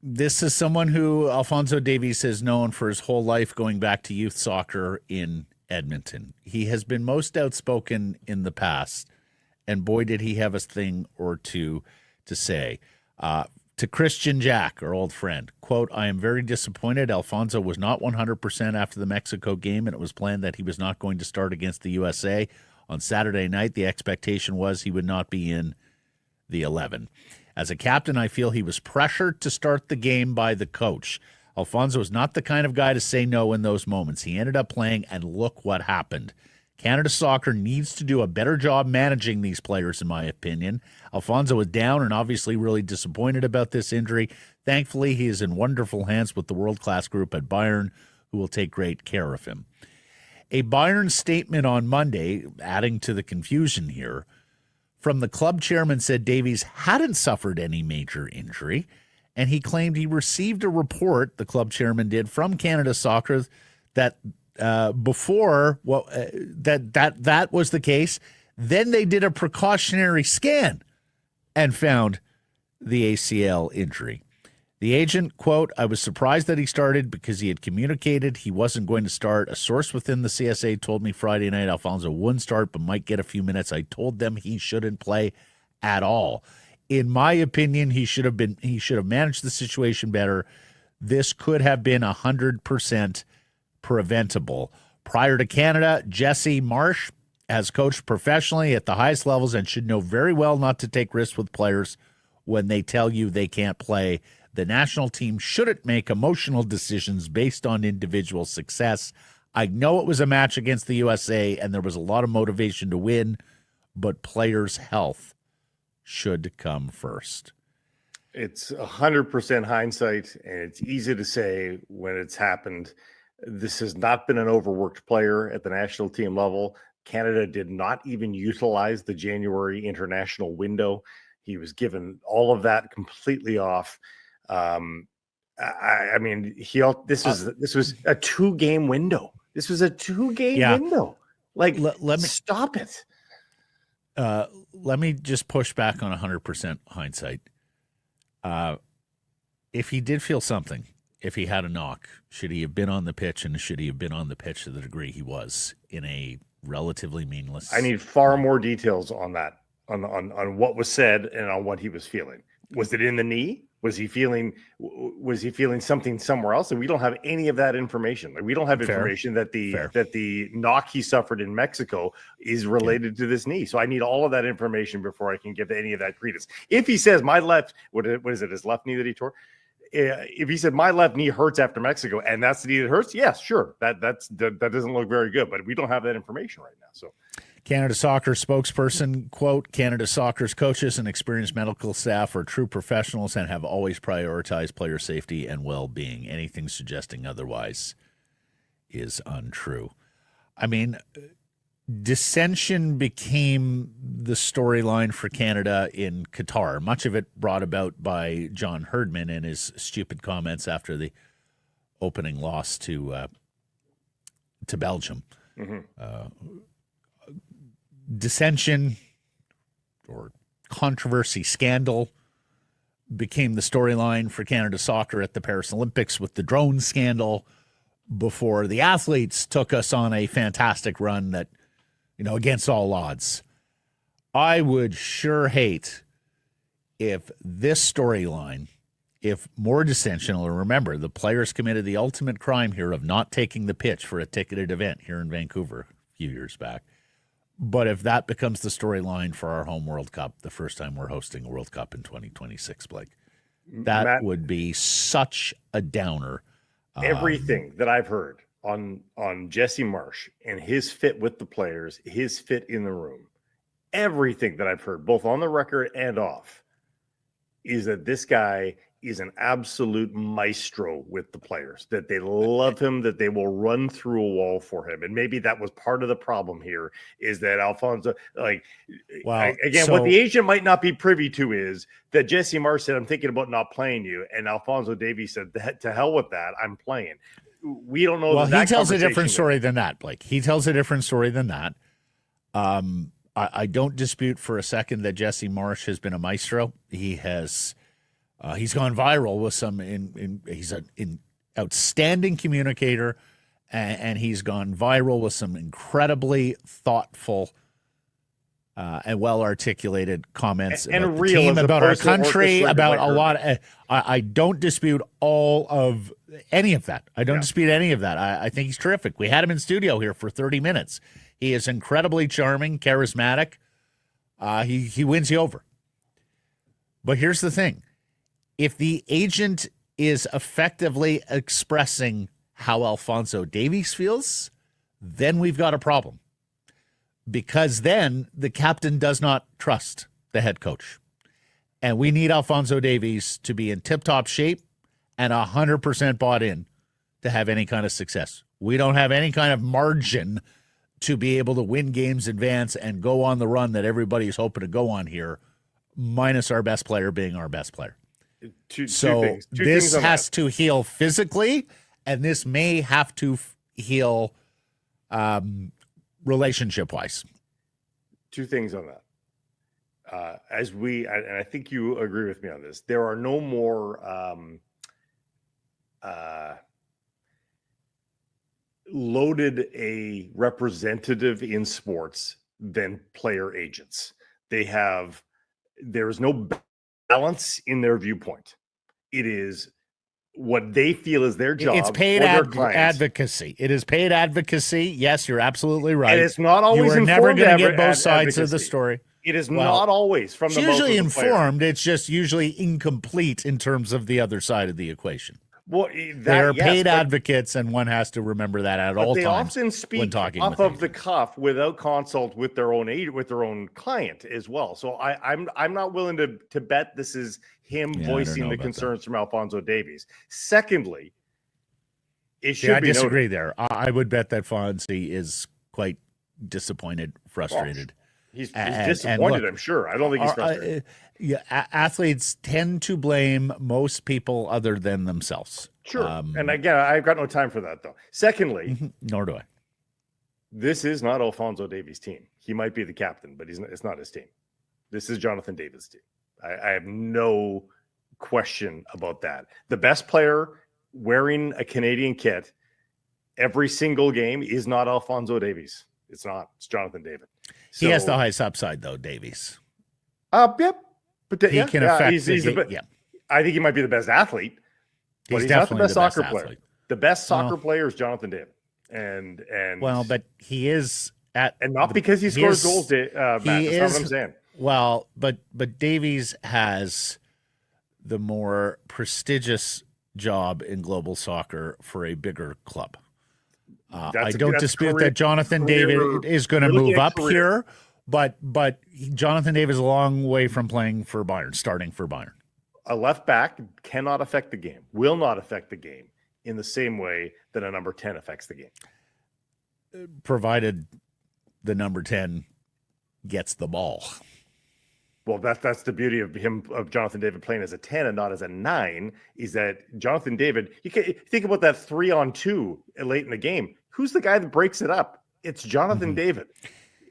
This is someone who Alphonso Davie has known for his whole life, going back to youth soccer in Edmonton. He has been most outspoken in the past, and boy, did he have a thing or two to say. To Christian Jack, our old friend, quote, "I am very disappointed. Alphonso was not 100% after the Mexico game, and it was planned that he was not going to start against the USA. On Saturday night, the expectation was he would not be in the 11. As a captain, I feel he was pressured to start the game by the coach. Alphonso is not the kind of guy to say no in those moments. He ended up playing, and look what happened. Canada Soccer needs to do a better job managing these players, in my opinion. Alphonso was down and obviously really disappointed about this injury. Thankfully, he is in wonderful hands with the world-class group at Bayern, who will take great care of him." A Bayern statement on Monday, adding to the confusion here, from the club chairman said Davies hadn't suffered any major injury, and he claimed he received a report, the club chairman did, from Canada Soccer that before that was the case. Then they did a precautionary scan and found the ACL injury. The agent, quote, "I was surprised that he started because he had communicated he wasn't going to start. A source within the CSA told me Friday night Alphonso wouldn't start but might get a few minutes. I told them he shouldn't play at all. In my opinion, he should have managed the situation better. This could have been 100% preventable." Prior to Canada, Jesse Marsh has coached professionally at the highest levels and should know very well not to take risks with players when they tell you they can't play. The national team shouldn't make emotional decisions based on individual success. I know it was a match against the USA and there was a lot of motivation to win, but players' health should come first. It's 100% hindsight, and it's easy to say when it's happened. This has not been an overworked player at the national team level. Canada did not even utilize the January international window. He was given all of that completely off. I mean, this was a 2-game window. This was a 2-game window. Like, let me stop it. Let me just push back on 100% hindsight. If he did feel something, if he had a knock, should he have been on the pitch, and should he have been on the pitch to the degree he was in a relatively meaningless? I need far more details on that, on what was said and on what he was feeling. Was it in the knee? Was he feeling something somewhere else? And we don't have any of that information. Like, we don't have information that the knock he suffered in Mexico is related to this knee. So I need all of that information before I can give any of that credence. If he says my left, what is it, his left knee that he tore? if he said my left knee hurts after Mexico and that's the knee that hurts, yes, sure, that doesn't look very good, but we don't have that information right now. So Canada Soccer spokesperson, quote, Canada Soccer's coaches and experienced medical staff are true professionals and have always prioritized player safety and well-being. Anything suggesting otherwise is untrue. I mean, dissension became the storyline for Canada in Qatar, much of it brought about by John Herdman and his stupid comments after the opening loss to Belgium. Dissension or controversy, scandal became the storyline for Canada Soccer at the Paris Olympics with the drone scandal before the athletes took us on a fantastic run that, against all odds. I would sure hate if this storyline, if more dissension, remember, the players committed the ultimate crime here of not taking the pitch for a ticketed event here in Vancouver a few years back. But if that becomes the storyline for our home World Cup, the first time we're hosting a World Cup in 2026, Blake, that Matt, would be such a downer. Everything that I've heard on Jesse Marsh and his fit with the players, his fit in the room, everything that I've heard, both on the record and off, is that this guy is an absolute maestro with the players, that they love him, that they will run through a wall for him. And maybe that was part of the problem here, is that Alphonso, what the agent might not be privy to is that Jesse Marsh said, I'm thinking about not playing you. And Alphonso Davie said, to hell with that, I'm playing. We don't know. Well, he tells a different story than that, Blake. He tells a different story than that. I don't dispute for a second that Jesse Marsh has been a maestro. He has... he's gone viral with he's an outstanding communicator, and he's gone viral with some incredibly thoughtful and well-articulated comments about the team, about our country, about a lot. I don't dispute all of any of that. I don't dispute any of that. I think he's terrific. We had him in studio here for 30 minutes. He is incredibly charming, charismatic. He wins you over. But here's the thing. If the agent is effectively expressing how Alphonso Davie feels, then we've got a problem. Because then the captain does not trust the head coach. And we need Alphonso Davie to be in tip-top shape and 100% bought in to have any kind of success. We don't have any kind of margin to be able to win games, advance, and go on the run that everybody's hoping to go on here, minus our best player being our best player. Two things. This has to heal physically, and this may have to heal relationship-wise. Two things on that. And I think you agree with me on this, there are no more loaded a representative in sports than player agents. There's no balance in their viewpoint. It is what they feel is their job. It's paid advocacy. It is paid advocacy. Yes, you're absolutely right. And it's not always. You are never going to get both sides of the story. It is not always from the. It's usually informed. It's just usually incomplete in terms of the other side of the equation. Well, they are paid advocates, and one has to remember that at all times. They often speak off of the cuff without consult with their own agent, with their own client as well. So I'm not willing to bet this is him voicing the concerns from Alphonso Davie. Secondly, it should be I disagree there. I would bet that Fonzie is quite disappointed, frustrated. He's disappointed, I'm sure. I don't think he's frustrated. Athletes tend to blame most people other than themselves. Sure. And again, I've got no time for that, though. Secondly, nor do I. This is not Alphonso Davie's team. He might be the captain, but it's not his team. This is Jonathan David's team. I have no question about that. The best player wearing a Canadian kit every single game is not Alphonso Davie. It's not. It's Jonathan David. He has the highest upside, though, Davie. Yep. But he can affect I think he might be the best athlete, but he's not the best soccer player. Athlete. The best soccer player is Jonathan David. And but he is and not because he scores goals, Matt. That's not what I'm saying. Well, but Davies has the more prestigious job in global soccer for a bigger club. I don't dispute that Jonathan David is going to move up here, but Jonathan David is a long way from playing for Bayern, starting for Bayern. A left back cannot affect the game, will not affect the game in the same way that a number 10 affects the game. Provided the number 10 gets the ball. Well, that's the beauty of Jonathan David playing as a 10 and not as a 9, is that Jonathan David, you can think about that 3-on-2 late in the game. Who's the guy that breaks it up? It's Jonathan David.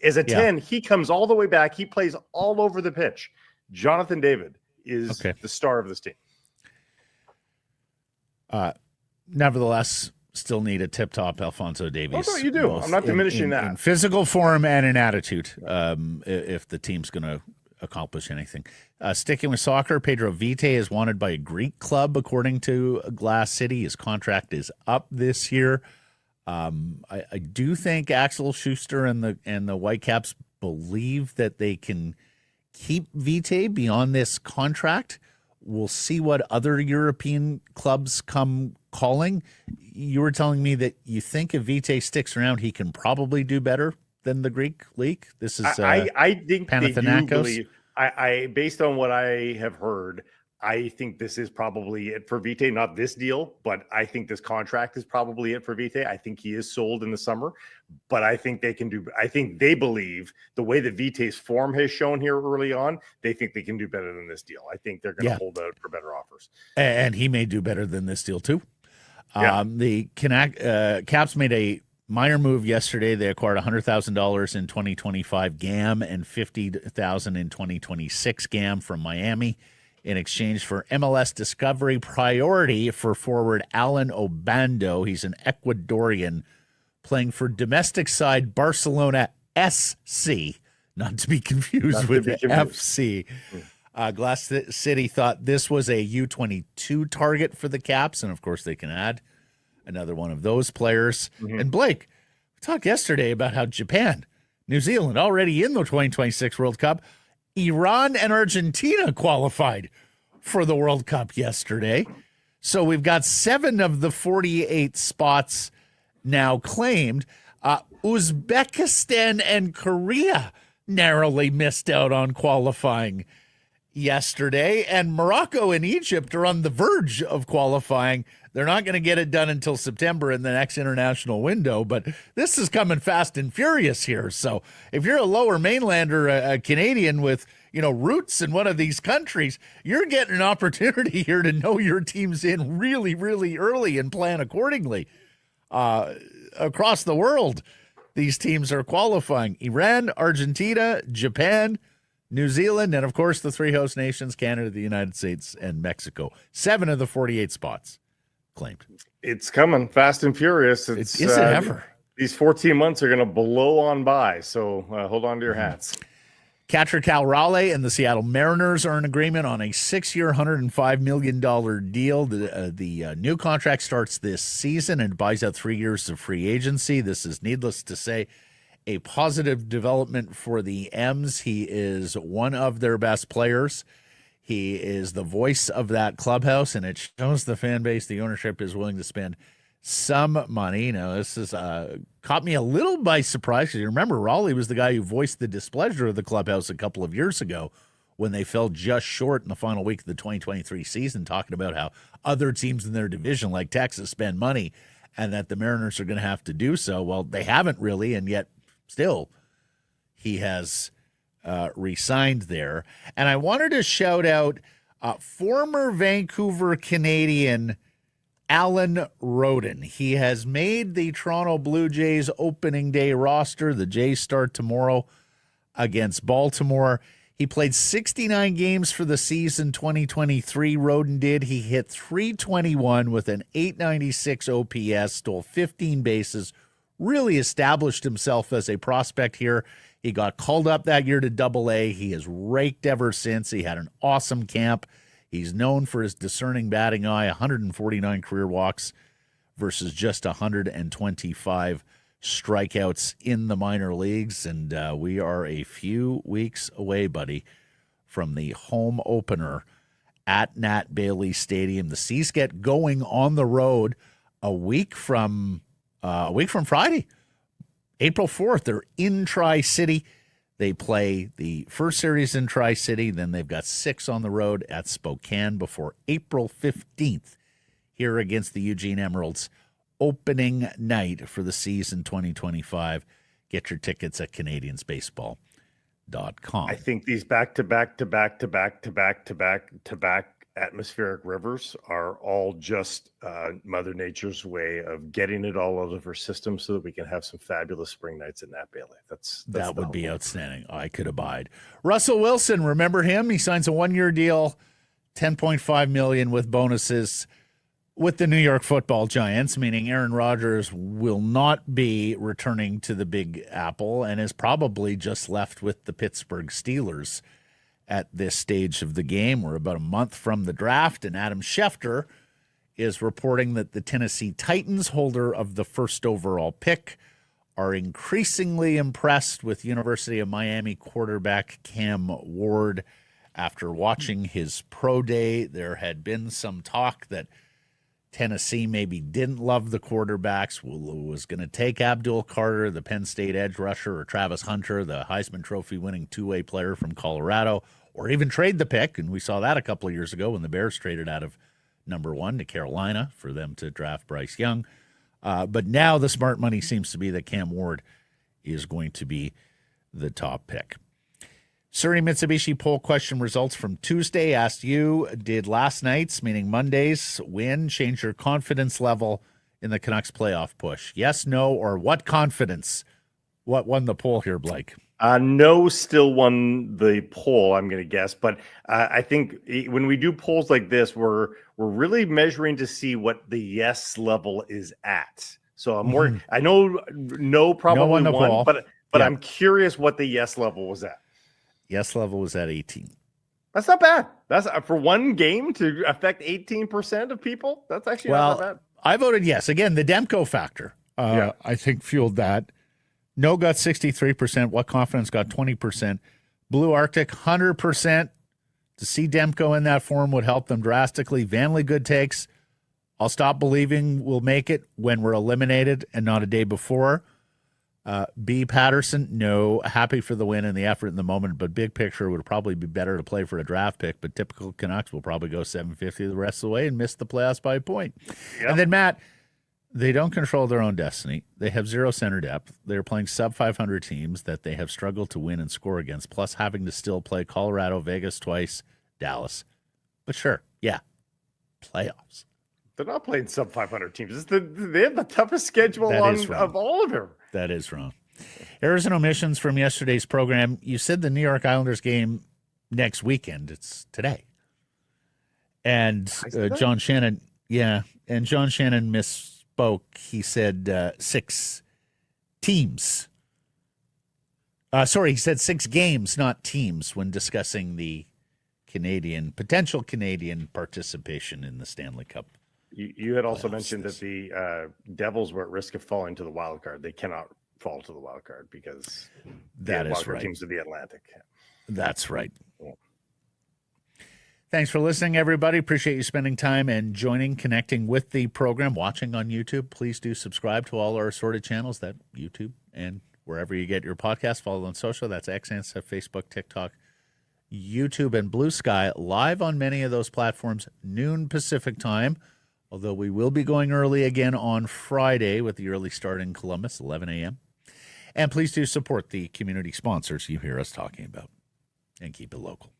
As a 10, he comes all the way back. He plays all over the pitch. Jonathan David is the star of this team. Nevertheless, still need a tip-top Alphonso Davie. Oh, no, you do. I'm not diminishing that. In physical form and in attitude, if the team's going to accomplish anything. Sticking with soccer, Pedro Vite is wanted by a Greek club, according to Glass City. His contract is up this year. I do think Axel Schuster and the Whitecaps believe that they can keep Vite beyond this contract. We'll see what other European clubs come calling. You were telling me that you think if Vite sticks around, he can probably do better than the Greek league. This is I think Panathinaikos. I based on what I have heard, I think this is probably it for Vite. Not this deal, but I think this contract is probably it for Vite. I think he is sold in the summer, but I think they can do. I think they believe the way that Vite's form has shown here early on, they think they can do better than this deal. I think they're going to hold out for better offers, and he may do better than this deal too. The Caps made a minor move yesterday. They acquired $100,000 in 2025 GAM and $50,000 in 2026 GAM from Miami in exchange for MLS Discovery priority for forward Alan Obando. He's an Ecuadorian playing for domestic side Barcelona SC, not to be confused with the FC. Glass City thought this was a U22 target for the Caps, and of course they can add another one of those players. And Blake, we talked yesterday about how Japan, New Zealand, already in the 2026 World Cup. Iran and Argentina qualified for the World Cup yesterday. So we've got 7 of the 48 spots now claimed. Uzbekistan and Korea narrowly missed out on qualifying yesterday, and Morocco and Egypt are on the verge of qualifying. They're not going to get it done until September in the next international window, but this is coming fast and furious here. So if you're a lower mainlander, a Canadian with, roots in one of these countries, you're getting an opportunity here to know your team's in really, really early and plan accordingly. Across the world, these teams are qualifying. Iran, Argentina, Japan, New Zealand, and of course the 3 host nations, Canada, the United States, and Mexico. 7 of the 48 spots claimed. It's coming fast and furious. Is it ever? These 14 months are going to blow on by, so hold on to your hats. Catcher Cal Raleigh and the Seattle Mariners are in agreement on a 6-year, $105 million deal. The new contract starts this season and buys out 3 years of free agency. This is, needless to say, a positive development for the M's. He is one of their best players. He is the voice of that clubhouse, and it shows the fan base, the ownership is willing to spend some money. This is caught me a little by surprise, because you remember Raleigh was the guy who voiced the displeasure of the clubhouse a couple of years ago when they fell just short in the final week of the 2023 season, talking about how other teams in their division, like Texas, spend money and that the Mariners are going to have to do so. Well, they haven't really, and yet still he has re-signed there. And I wanted to shout out former Vancouver Canadian Alan Roden. He has made the Toronto Blue Jays opening day roster. The Jays start tomorrow against Baltimore. He played 69 games for the season 2023. Roden did. He hit .321 with an .896 OPS, stole 15 bases, really established himself as a prospect here. He got called up that year to Double-A. He has raked ever since. He had an awesome camp. He's known for his discerning batting eye, 149 career walks versus just 125 strikeouts in the minor leagues. And we are a few weeks away, buddy, from the home opener at Nat Bailey Stadium. The Seas get going on the road a week from Friday, April 4th. They're in Tri-City. They play the first series in Tri-City. Then they've got 6 on the road at Spokane before April 15th here against the Eugene Emeralds. Opening night for the season 2025. Get your tickets at CanadiansBaseball.com. I think these back-to-back atmospheric rivers are all just Mother Nature's way of getting it all out of her system so that we can have some fabulous spring nights at Nat Bailey. That would be outstanding. I could abide. Russell Wilson, remember him? He signs a 1-year deal, $10.5 million with bonuses with the New York Football Giants, meaning Aaron Rodgers will not be returning to the Big Apple and is probably just left with the Pittsburgh Steelers at this stage of the game. We're about a month from the draft, and Adam Schefter is reporting that the Tennessee Titans, holder of the first overall pick, are increasingly impressed with University of Miami quarterback Cam Ward. After watching his pro day, there had been some talk that Tennessee maybe didn't love the quarterbacks, was going to take Abdul Carter, the Penn State edge rusher, or Travis Hunter, the Heisman Trophy winning two-way player from Colorado, or even trade the pick. And we saw that a couple of years ago when the Bears traded out of number 1 to Carolina for them to draft Bryce Young. But now the smart money seems to be that Cam Ward is going to be the top pick. Surrey Mitsubishi poll question results from Tuesday asked you, did last night's, meaning Monday's, win change your confidence level in the Canucks playoff push? Yes, no, or what confidence? What won the poll here, Blake? No still won the poll, I'm going to guess. But I think when we do polls like this, we're really measuring to see what the yes level is at. So I'm more, I know no probably no won, poll. but Yeah. I'm curious what the yes level was at. Yes level was at 18. That's not bad. That's for one game to affect 18% of people. That's actually not that bad. I voted yes. Again, the Demko factor, I think, fueled that. No got 63%. What Confidence got 20%. Blue Arctic, 100%. To see Demko in that form would help them drastically. Vanley, good takes. I'll stop believing we'll make it when we're eliminated and not a day before. B. Patterson, no. Happy for the win and the effort in the moment, but big picture would probably be better to play for a draft pick. But typical Canucks will probably go 750 the rest of the way and miss the playoffs by a point. Yep. And then, Matt, they don't control their own destiny. They have zero center depth. They're playing sub-500 teams that they have struggled to win and score against, plus having to still play Colorado, Vegas twice, Dallas. But sure, yeah, playoffs. They're not playing sub-500 teams. They have the toughest schedule of all of them. That is wrong. Errors and omissions from yesterday's program. You said the New York Islanders game next weekend. It's today. And John Shannon, and John Shannon misspoke. He said 6 teams. He said 6 games, not teams, when discussing the potential Canadian participation in the Stanley Cup. You had also mentioned that the Devils were at risk of falling to the wild card. They cannot fall to the wild card because that is right. Teams of the Atlantic. That's right. Yeah. Thanks for listening, everybody. Appreciate you spending time and connecting with the program, watching on YouTube. Please do subscribe to all our assorted channels, that YouTube and wherever you get your podcast. Follow on social. That's XNSF, Facebook, TikTok, YouTube, and Blue Sky. Live on many of those platforms, noon Pacific time. Although we will be going early again on Friday with the early start in Columbus, 11 a.m. And please do support the community sponsors you hear us talking about and keep it local.